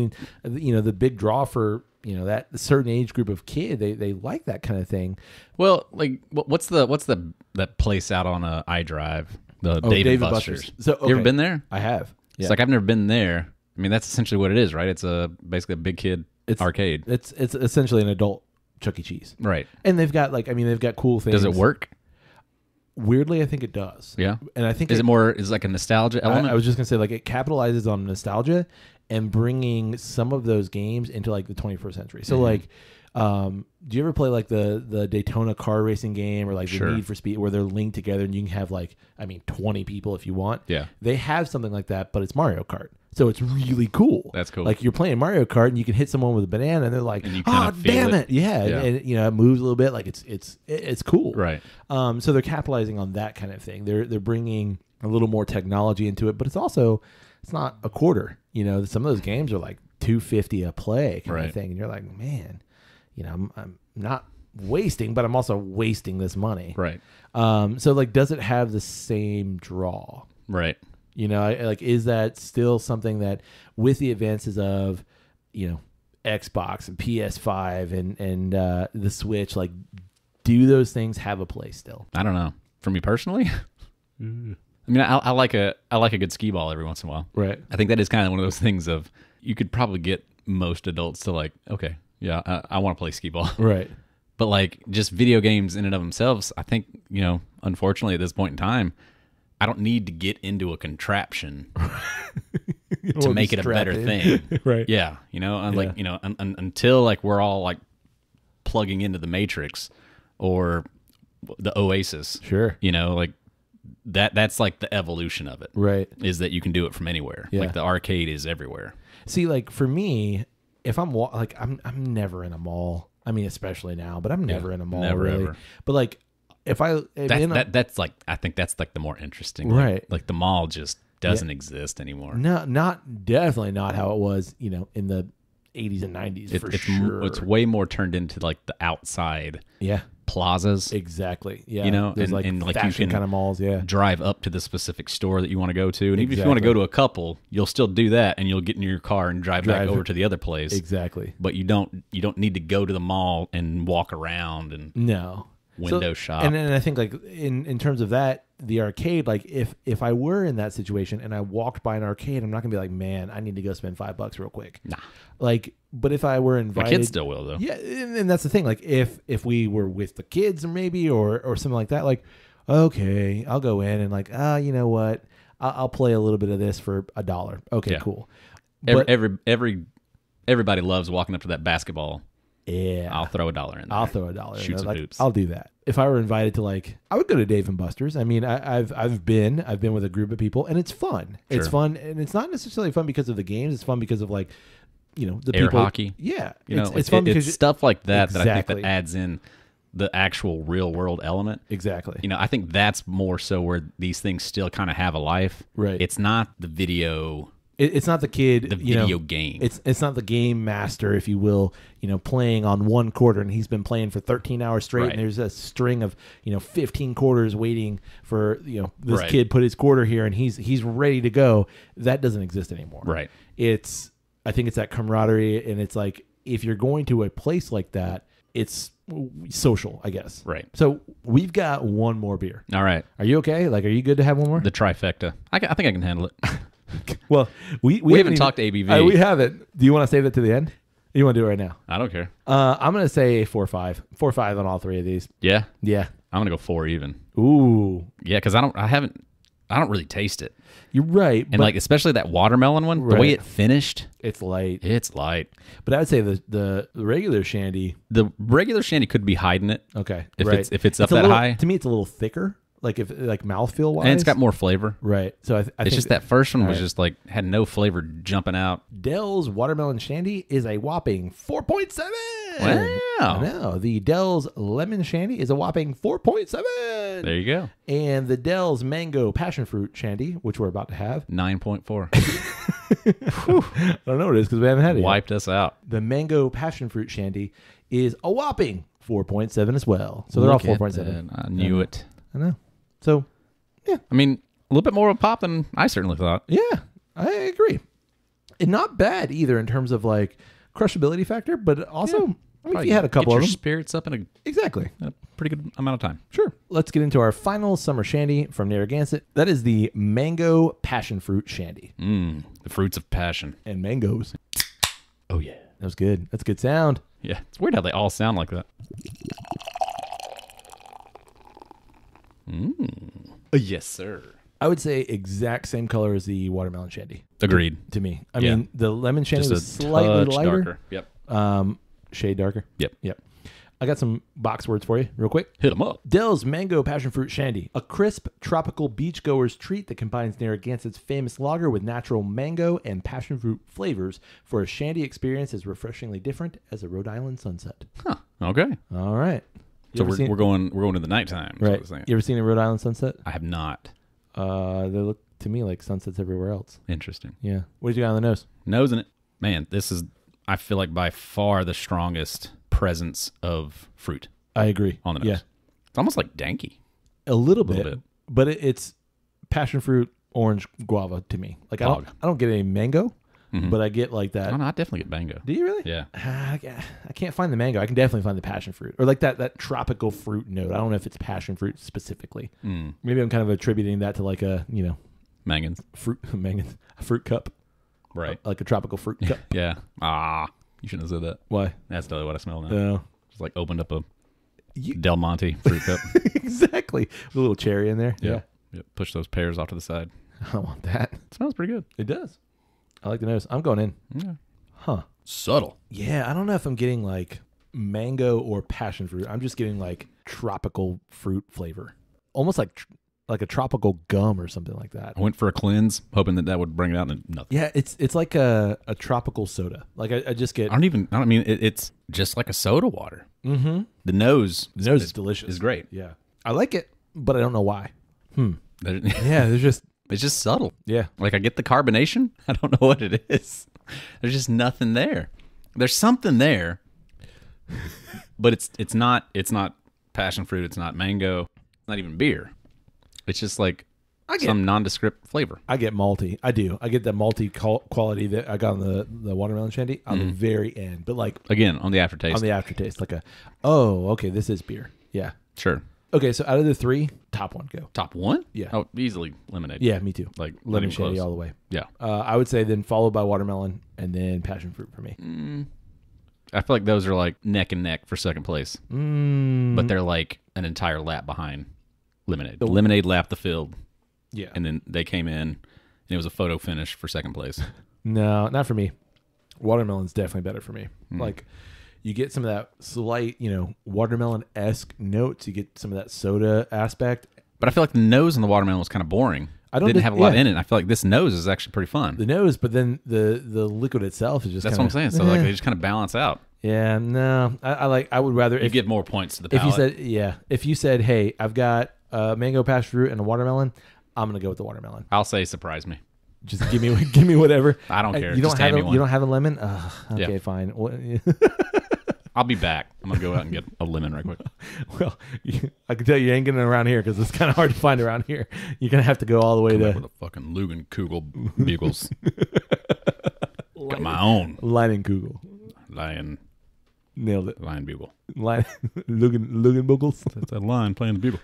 I mean, the big draw for that certain age group of kid, they like that kind of thing. Well, like what's that place out on iDrive, the Dave & Buster's. So you ever been there? I have. Yeah. It's like I've never been there. I mean, that's essentially what it is, right? It's basically a big kid arcade. It's essentially an adult Chuck E. Cheese, right? And they've got they've got cool things. Does it work? Weirdly, I think it does. Yeah, and I think is it like a nostalgia element? I was just gonna say it capitalizes on nostalgia and bringing some of those games into the 21st century. So do you ever play the Daytona car racing game or the Need for Speed where they're linked together and you can have 20 people if you want? Yeah, they have something like that, but it's Mario Kart. So it's really cool. That's cool. You're playing Mario Kart and you can hit someone with a banana and they're like, and "Oh, damn it!" Yeah, and it moves a little bit. It's cool. Right. So they're capitalizing on that kind of thing. They're bringing a little more technology into it, but it's not a quarter. Some of those games are $2.50 a play kind of thing, and you're like, man, I'm not wasting, but I'm also wasting this money. Right. So does it have the same draw? Right. Is that still something that with the advances of, Xbox and PS5 and the Switch, do those things have a place still? I don't know. For me personally, I mean, I like a good skee ball every once in a while. Right. I think that is kind of one of those things of you could probably get most adults to okay, yeah, I want to play skee ball. Right. But just video games in and of themselves, I think, unfortunately at this point in time, I don't need to get into a contraption to make it a better thing. Right. Yeah. Until we're all plugging into the Matrix or the Oasis. Sure. That's the evolution of it. Right. Is that you can do it from anywhere. Yeah. The arcade is everywhere. See, for me, if I'm I'm never in a mall. I mean, especially now, but I'm never in a mall. Never really. Ever. But if I that's I think that's the more interesting, right? The mall just doesn't exist anymore. No, definitely not how it was. In the 80s and 90s sure. It's way more turned into the outside. Yeah. Plazas. Exactly. Yeah. There's and you can kind of malls. Yeah. Drive up to the specific store that you want to go to, and even if you want to go to a couple, you'll still do that, and you'll get in your car and drive back over to the other place. Exactly. But you don't need to go to the mall and walk around and window shop. And then I think in terms of that, the arcade, if I were in that situation and I walked by an arcade, I'm not gonna be like, man, I need to go spend $5 real quick. Nah. But if I were invited, my kids still will though. Yeah, and that's the thing. If we were with the kids maybe or something like that, okay, I'll go in and you know what, I'll play a little bit of this for $1. Okay, cool. Everybody loves walking up to that basketball. Yeah, I'll throw $1 in there. I'll throw $1. Shoot some hoops. I'll do that. If I were invited to I would go to Dave & Buster's. I mean, I've been with a group of people, and it's fun. Sure. It's fun, and it's not necessarily fun because of the games. It's fun because of the air people. hockey. Yeah, it's fun because it's stuff like that that I think that adds in the actual real world element. Exactly. I think that's more so where these things still kind of have a life. Right. It's not the video. It's not the kid, the video game. It's not the game master, if you will, playing on one quarter, and he's been playing for 13 hours straight, right. And there's a string of 15 quarters waiting for this kid put his quarter here, and he's ready to go. That doesn't exist anymore. Right. I think it's that camaraderie, and it's if you're going to a place like that, it's social, I guess. Right. So we've got one more beer. All right. Are you okay? Are you good to have one more? The trifecta. I think I can handle it. Well, we haven't talked ABV. We haven't. Do you want to save that to the end? Or you want to do it right now? I don't care. I'm going to say 4-5. 4-5 on all three of these. Yeah? Yeah. I'm going to go 4 even. Ooh. Yeah, because I don't really taste it. You're right. And especially that watermelon one, the way it finished. It's light. It's light. But I would say the regular Shandy. The regular Shandy could be hiding it. Okay. If it's up that high. To me, it's a little thicker. Mouthfeel wise, and it's got more flavor, right? So I think it's just that first one was just had no flavor jumping out. Dell's Watermelon Shandy is a whopping 4.7. Wow! I know the Dell's Lemon Shandy is a whopping 4.7. There you go. And the Dell's Mango Passion Fruit Shandy, which we're about to have, 9.4. I don't know what it is because we haven't had it. Wiped us out. The Mango Passion Fruit Shandy is a whopping 4.7 as well. So they're all 4.7. I knew it. I know. So, yeah. I mean, a little bit more of a pop than I certainly thought. Yeah, I agree. And not bad either in terms of crushability factor, but also I mean, if Probably you had a couple get of your them, spirits up in exactly. a pretty good amount of time. Sure. Let's get into our final summer shandy from Narragansett. That is the mango passion fruit shandy. The fruits of passion. And mangoes. Oh, yeah. That was good. That's a good sound. Yeah. It's weird how they all sound like that. Yes, sir. I would say exact same color as the watermelon shandy. Agreed. To me. I Yeah. mean, the lemon shandy Just was a slightly touch lighter. darker. Yep. Shade darker. Yep. I got some box words for you real quick. Hit them up. Dell's Mango Passion Fruit Shandy, a crisp, tropical beachgoer's treat that combines Narragansett's famous lager with natural mango and passion fruit flavors for a shandy experience as refreshingly different as a Rhode Island sunset. Huh. Okay. All right. So we're going to the nighttime. Right. You ever seen a Rhode Island sunset? I have not. They look to me like sunsets everywhere else. Interesting. Yeah. What did you got on the nose? Nosing it. Man, this is, I feel like, by far the strongest presence of fruit I agree. on the nose. Yeah. It's almost like danky. A little bit. But it's passion fruit, orange, guava to me. Like I don't get any mango, but I get like that. Oh, no, I definitely get mango. Do you really? Yeah. I can't find the mango. I can definitely find the passion fruit or like that tropical fruit note. I don't know if it's passion fruit specifically. Maybe I'm kind of attributing that to like a, Mangans. a fruit cup. Right. Like a tropical fruit cup. Yeah. You shouldn't have said that. Why? That's totally what I smell now. No. Just like opened up a Del Monte fruit cup. Exactly. With a little cherry in there. Yeah. Push those pears off to the side. I don't want that. It smells pretty good. It does. I like the nose. I'm going in. Yeah. Huh. Subtle. Yeah, I don't know if I'm getting like mango or passion fruit. I'm just getting like tropical fruit flavor. Almost like a tropical gum or something like that. I went for a cleanse, hoping that would bring it out, and nothing. Yeah, it's like a tropical soda. Like I just get. It's just like a soda water. Mm-hmm. The nose is delicious. It's great. Yeah, I like it, but I don't know why. Yeah, there's just. It's just subtle. Yeah. Like I get the carbonation. I don't know what it is. There's just nothing there. There's something there, but it's not passion fruit. It's not mango. It's not even beer. It's just like some nondescript flavor. I get malty. I do. I get the malty quality that I got on the watermelon shandy on the very end. But like again on the aftertaste. On the aftertaste, like okay, this is beer. Yeah. Sure. Okay, so out of the three, top one go. Top one? Yeah. Oh, easily lemonade. Yeah, me too. Like lemon shandy all the way. Yeah. I would say then followed by watermelon and then passion fruit for me. I feel like those are like neck and neck for second place. But they're like an entire lap behind lemonade. Lemonade lapped the field. Yeah. And then they came in and it was a photo finish for second place. No, not for me. Watermelon's definitely better for me. Like you get some of that slight, watermelon-esque notes. You get some of that soda aspect. But I feel like the nose on the watermelon was kind of boring. It didn't have a lot in it. I feel like this nose is actually pretty fun. The nose, but then the liquid itself is just That's what I'm saying. So like they just kind of balance out. Yeah, no. I would rather... You give more points to the palate. If you said, hey, I've got mango passion fruit and a watermelon, I'm going to go with the watermelon. I'll say surprise me. Just give me whatever. I don't care. You don't have you don't have a lemon? Okay, Yeah. fine. I'll be back. I'm going to go out and get a lemon right quick. Well, I can tell you ain't getting it around here because it's kind of hard to find around here. You're going to have to go all the way Come to... back with a fucking Lugenkugel Beagles. Got my own. Leinenkugel. Lion. Nailed it. Lion Bugle. Lugenbugels. That's that line playing the bugle.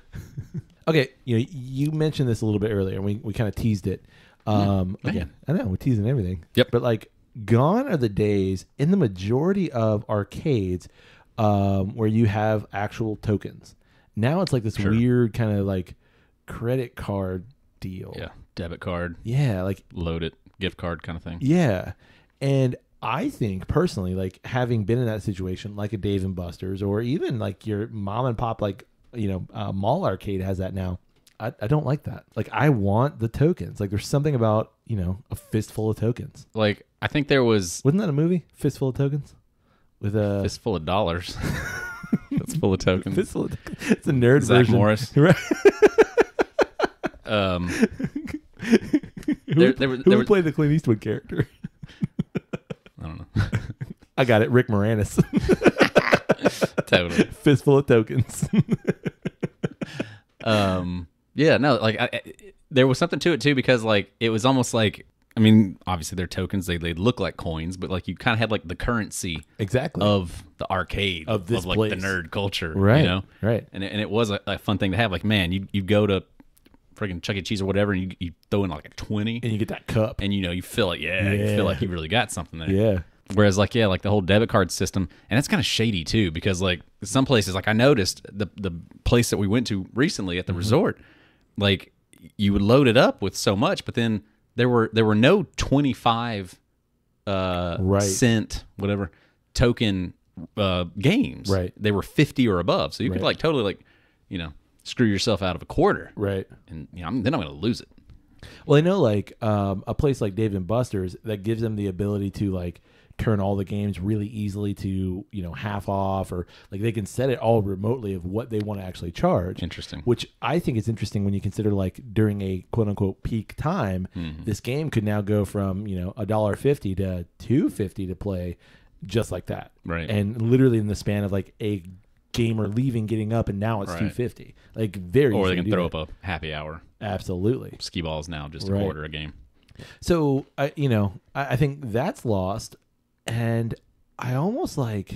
Okay, you mentioned this a little bit earlier, and we kind of teased it. Again, I know we're teasing everything. Yep. But like, gone are the days in the majority of arcades where you have actual tokens. Now it's like this weird kind of like credit card deal. Yeah, debit card. Yeah, like load it, gift card kind of thing. Yeah, and I think personally, like having been in that situation, like a Dave and Buster's, or even like your mom and pop, like mall arcade has that now. I don't like that. Like I want the tokens. Like there's something about a fistful of tokens. Like I think there wasn't that a movie? Fistful of Tokens, with a fistful of dollars. That's full of tokens. Fistful of tokens. It's a nerd Zach version. Morris. Right. Who would play the Clint Eastwood character? I don't know. I got it. Rick Moranis. Totally. Fistful of tokens. Yeah, no, like there was something to it too because like it was almost like I mean, obviously they're tokens. They look like coins, but like you kind of had like the currency of the arcade of this like place. the nerd culture, right? You know, right. And it was a fun thing to have. Like, man, you go to freaking Chuck E. Cheese or whatever, and you throw in like a 20, and you get that cup, and you feel it. Yeah, you feel like you really got something there. Yeah. Whereas like the whole debit card system, and that's kind of shady too, because like some places, like I noticed the place that we went to recently at the resort, like you would load it up with so much, but then there were no 25 cent whatever token games. Right. They were 50 or above, so you could like totally like screw yourself out of a quarter. Right. And then I'm going to lose it. Well, I know like a place like Dave and Buster's that gives them the ability to like turn all the games really easily to half off, or like they can set it all remotely of what they want to actually charge. Interesting. Which I think is interesting when you consider like during a quote unquote peak time, this game could now go from $1.50 to $2.50 to play just like that. Right. And literally in the span of like a gamer leaving, getting up, and now it's $2.50. Like very. Or easy they to can throw that. up a happy hour. Absolutely. Skee balls now just a quarter a game. So I think that's lost, and I almost like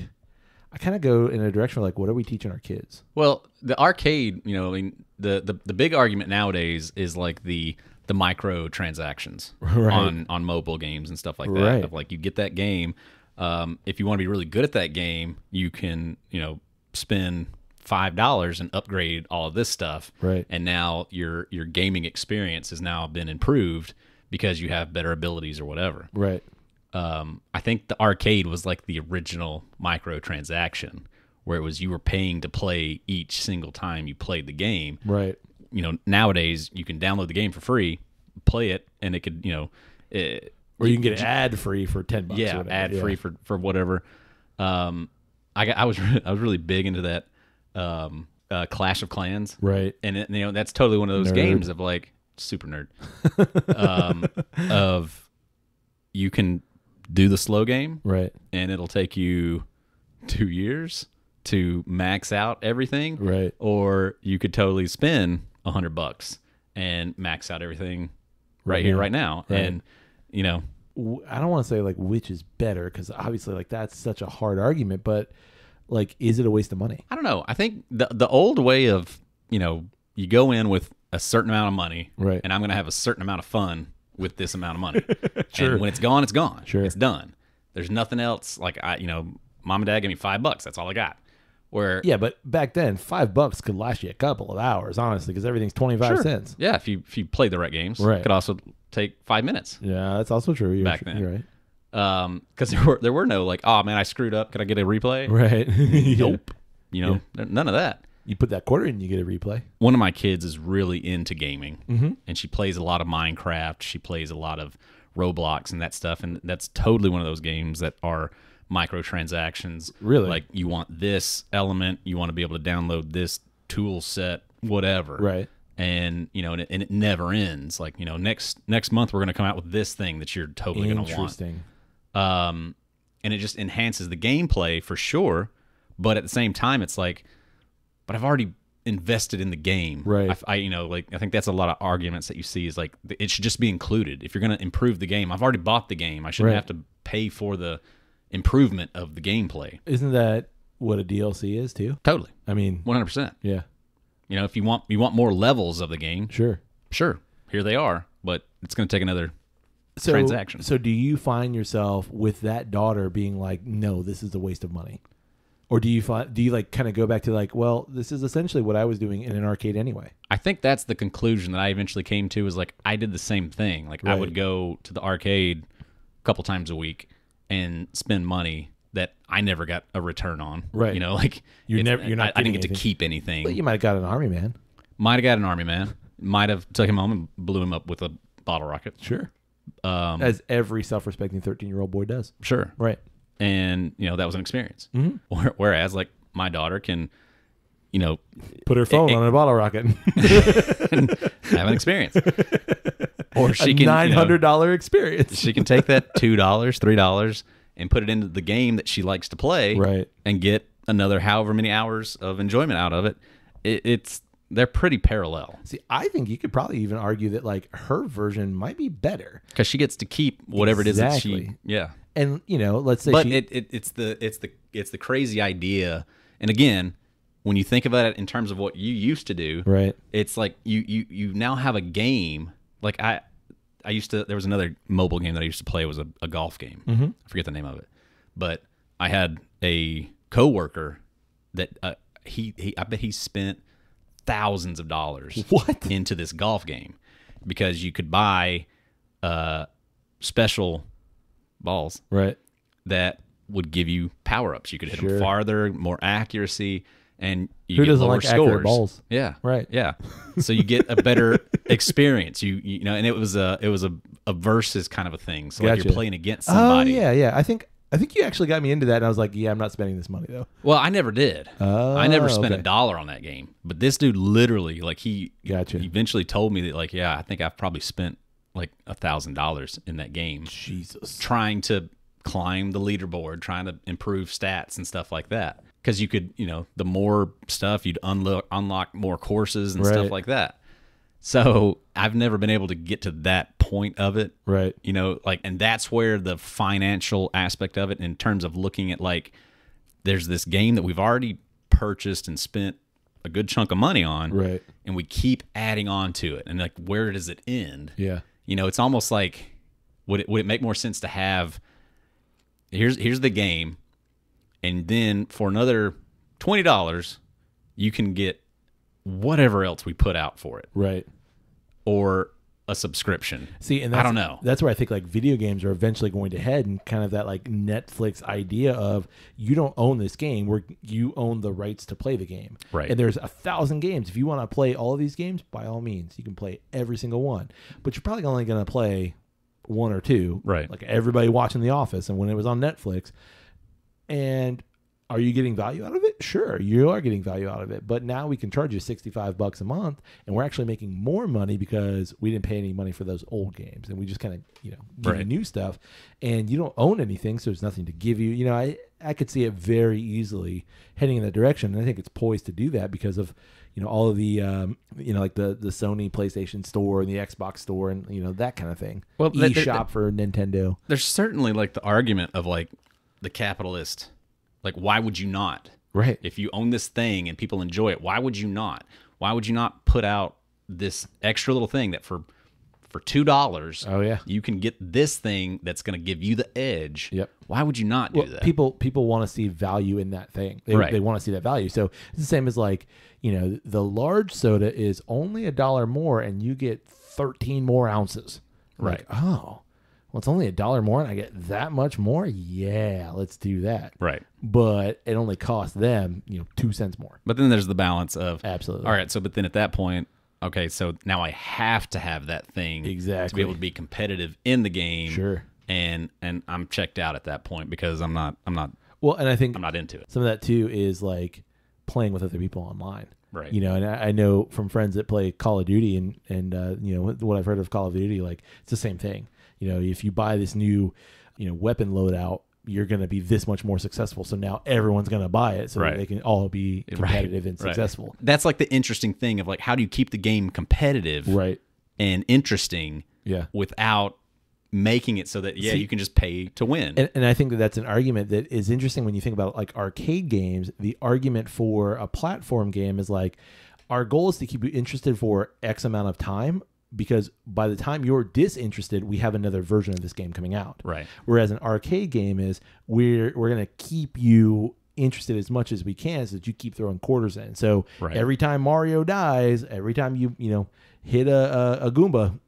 I kind of go in a direction where like, what are we teaching our kids? Well, the arcade, I mean, the big argument nowadays is like the micro transactions on mobile games and stuff like that. Right. Of like you get that game, if you want to be really good at that game, you can spend $5 and upgrade all of this stuff. Right. And now your gaming experience has now been improved because you have better abilities or whatever. Right. I think the arcade was like the original microtransaction, where it was you were paying to play each single time you played the game. Right. Nowadays you can download the game for free, play it, and it could, or you can get it ad free for $10. Yeah, ad free for whatever. I was really big into that Clash of Clans. Right. And that's totally one of those games of like super nerd. Of you can do the slow game, right, and it'll take you 2 years to max out everything, right, or you could totally spend $100 and max out everything right here, right now, right. And I don't want to say like which is better, because obviously like that's such a hard argument, but like, is it a waste of money? I don't know. I think the old way of you go in with a certain amount of money, right, and I'm going to have a certain amount of fun with this amount of money. Sure. And when it's gone, it's gone. Sure. It's done. There's nothing else. Like mom and dad gave me $5. That's all I got. Where but back then $5 could last you a couple of hours, honestly, because everything's 25 cents. Yeah, if you played the right games, right. It could also take 5 minutes. Yeah, that's also true. Back then, you're right. Because there were no like, oh man, I screwed up. Could I get a replay? Right. Nope. None of that. You put that quarter in, you get a replay. One of my kids is really into gaming, and she plays a lot of Minecraft. She plays a lot of Roblox and that stuff, and that's totally one of those games that are microtransactions. Really? Like you want this element, you want to be able to download this tool set, whatever. Right. And and it never ends. Like next month we're going to come out with this thing that you're totally going to want. Interesting. And it just enhances the gameplay for sure, but at the same time it's like, but I've already invested in the game. Right. I think that's a lot of arguments that you see is like it should just be included. If you're going to improve the game, I've already bought the game. I shouldn't have to pay for the improvement of the gameplay. Isn't that what a DLC is too? Totally. I mean, 100%. Yeah. If you want more levels of the game, sure, here they are, but it's going to take another transaction. So do you find yourself with that daughter being like, no, this is a waste of money? Or do you like kind of go back to like, well, this is essentially what I was doing in an arcade anyway? I think that's the conclusion that I eventually came to, is like I did the same thing. Like I would go to the arcade a couple times a week and spend money that I never got a return on. Right. Like I didn't get to keep anything. But you might have got an Army Man. Might have got an Army Man. Might have took him home and blew him up with a bottle rocket. Sure. As every self-respecting 13-year-old boy does. Sure. Right. And that was an experience. Mm-hmm. Whereas like my daughter can put her phone on a bottle rocket and have an experience. Or she can $900 experience. She can take that $2, $3 and put it into the game that she likes to play, right, and get another however many hours of enjoyment out of it. It's they're pretty parallel. See, I think you could probably even argue that like her version might be better Because she gets to keep whatever it is that she, And let's say, but it's the crazy idea. And again, when you think about it in terms of what you used to do, right? It's like you now have a game. Like I used to. There was another mobile game that I used to play. It was a golf game. Mm-hmm. I forget the name of it, but I had a coworker that I bet he spent thousands of dollars into this golf game because you could buy special balls that would give you power-ups. You could hit them farther, more accuracy, and you get lower scores. Balls? Yeah. Right. Yeah. So you get a better experience. You know, and it was a versus kind of a thing. So like you're playing against somebody. Oh, yeah. I think you actually got me into that, and I was like, yeah, I'm not spending this money though. Well, I never did. I never spent $1 on that game. But this dude literally, like he eventually told me that, like, yeah, I think I've probably spent like $1,000 in that game. Jesus. Trying to climb the leaderboard, trying to improve stats and stuff like that. Because you could, the more stuff, you'd unlock more courses and stuff like that. So I've never been able to get to that point of it. Right. And that's where the financial aspect of it, in terms of looking at, like, there's this game that we've already purchased and spent a good chunk of money on. Right. And we keep adding on to it. And, like, where does it end? Yeah. It's almost like, would it make more sense to have, here's the game, and then for another $20, you can get whatever else we put out for it. Right. Or a subscription. See, and I don't know. That's where I think like video games are eventually going to head, and kind of that like Netflix idea of you don't own this game, where you own the rights to play the game. Right. And there's 1,000 games. If you want to play all of these games, by all means, you can play every single one. But you're probably only going to play one or two. Right. Like everybody watching The Office and when it was on Netflix. And are you getting value out of it? Sure, you are getting value out of it. But now we can charge you $65 a month, and we're actually making more money because we didn't pay any money for those old games, and we just kind of give you new stuff, and you don't own anything, so there's nothing to give you. I could see it very easily heading in that direction, and I think it's poised to do that because of all of the like the Sony PlayStation Store and the Xbox Store and that kind of thing. Well, eShop for Nintendo. There's certainly like the argument of like the capitalist. Like, why would you not? Right. If you own this thing and people enjoy it, why would you not? Why would you not put out this extra little thing that for $2, you can get this thing that's going to give you the edge? Yep. Why would you not do that? People want to see value in that thing. They want to see that value. So it's the same as like, the large soda is only $1 more and you get 13 more ounces. Right. Like, oh, well, it's only $1 more and I get that much more. Yeah, let's do that. Right. But it only costs them, 2 cents more. But then there's the balance of absolutely. All right. So, but then at that point, okay, so now I have to have that thing to be able to be competitive in the game. Sure. And I'm checked out at that point because I'm not. Well, and I think I'm not into it. Some of that too is like playing with other people online. Right. And I know from friends that play Call of Duty and what I've heard of Call of Duty, like it's the same thing. If you buy this new, weapon loadout, you're going to be this much more successful. So now everyone's going to buy it so that they can all be competitive and successful. That's like the interesting thing of like, how do you keep the game competitive and interesting without making it so that, you can just pay to win. And I think that's an argument that is interesting when you think about like arcade games. The argument for a platform game is like, our goal is to keep you interested for X amount of time, because by the time you're disinterested, we have another version of this game coming out. Right. Whereas an arcade game is we're going to keep you interested as much as we can so that you keep throwing quarters in. So every time Mario dies, every time you hit a Goomba,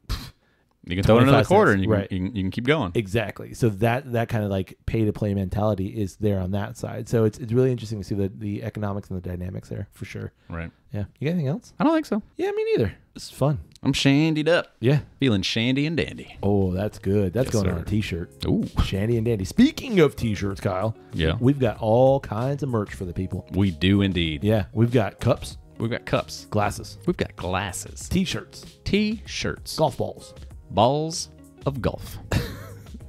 you can throw in another quarter and you can keep going. Exactly. So that kind of like pay to play mentality is there on that side. So it's really interesting to see the economics and the dynamics there for sure. Right. Yeah. You got anything else? I don't think so. Yeah, me neither. This is fun. I'm shandied up. Yeah. Feeling shandy and dandy. Oh, that's good. That's going on a t-shirt. Ooh. Shandy and dandy. Speaking of t-shirts, Kyle. Yeah. We've got all kinds of merch for the people. We do indeed. Yeah. We've got cups. We've got cups. Glasses. We've got glasses. T-shirts. T-shirts. Golf balls. Balls of golf.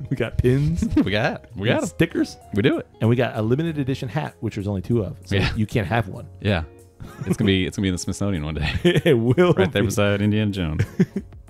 We got pins. We got them. Stickers. We do it. And we got a limited edition hat, which there's only 2 of. So you can't have one. Yeah. It's gonna be in the Smithsonian one day. It will Right there be. beside Indiana Jones.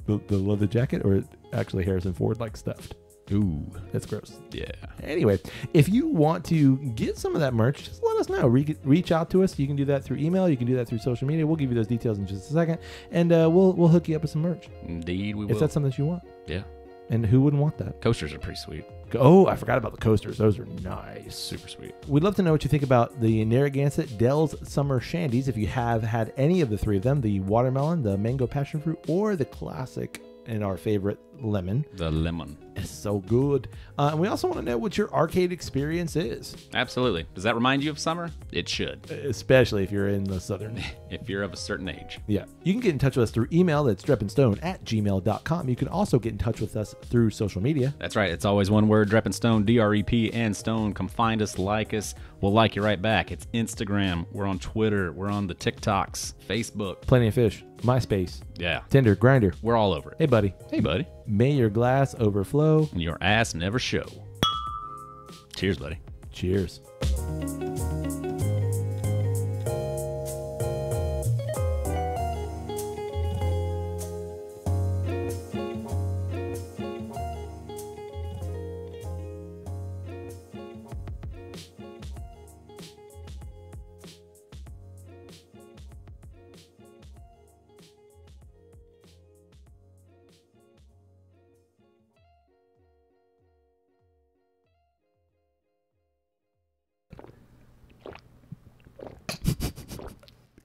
The leather jacket, or actually Harrison Ford like stuffed. Ooh, That's gross. yeah. Anyway, if you want to get some of that merch, just let us know. Reach out to us. You can do that through email. You can do that through social media. We'll give you those details in just a second, and we'll hook you up with some merch Indeed, we will. if that's something that you want. Yeah. And who wouldn't want that? Coasters are pretty sweet. Oh, I forgot about the coasters. Those are nice. Super sweet. We'd love to know what you think about the Narragansett Dell's Summer Shandies. If you have had any of the three of them, the watermelon, the mango passion fruit, or the classic and our favorite lemon. The lemon. It's so good. And we also want to know what your arcade experience is, Absolutely. Does that remind you of summer? It should. especially if you're in the southern. If you're of a certain age. Yeah. You can get in touch with us through email. That's drepandstone@gmail.com. You can also get in touch with us through social media. That's right. It's always one word, Drep and Stone, DREP and Stone. Come find us, like us. We'll like you right back. It's Instagram. We're on Twitter. We're on the TikToks, Facebook. Plenty of Fish, MySpace, Yeah. Tinder, Grindr. We're all over it. Hey, buddy. Hey, buddy. May your glass overflow. And your ass never show. Cheers, buddy. Cheers.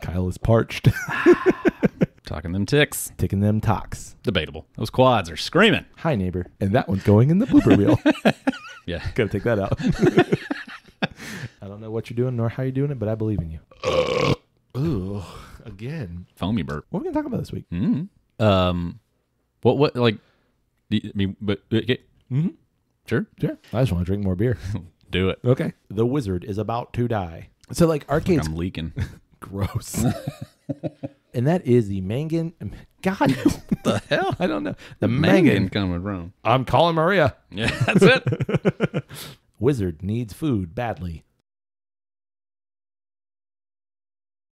Kyle is parched. Talking them ticks. Ticking them tocks. Debatable. Those quads are screaming. Hi, neighbor. And that one's going in the blooper reel. Yeah. Gotta take that out. I don't know what you're doing nor how you're doing it, but I believe in you. Ooh, again. Foamy burp. What are we gonna talk about this week? What, like, I mean, but, okay. Mm-hmm. Sure. Sure. I just want to drink more beer. Do it. Okay. The wizard is about to die. So, like, arcades. I'm leaking. Gross. And that is the Mangan. God, what the hell? I don't know. The Mangan coming from. I'm calling Maria. Yeah, that's it. Wizard needs food badly.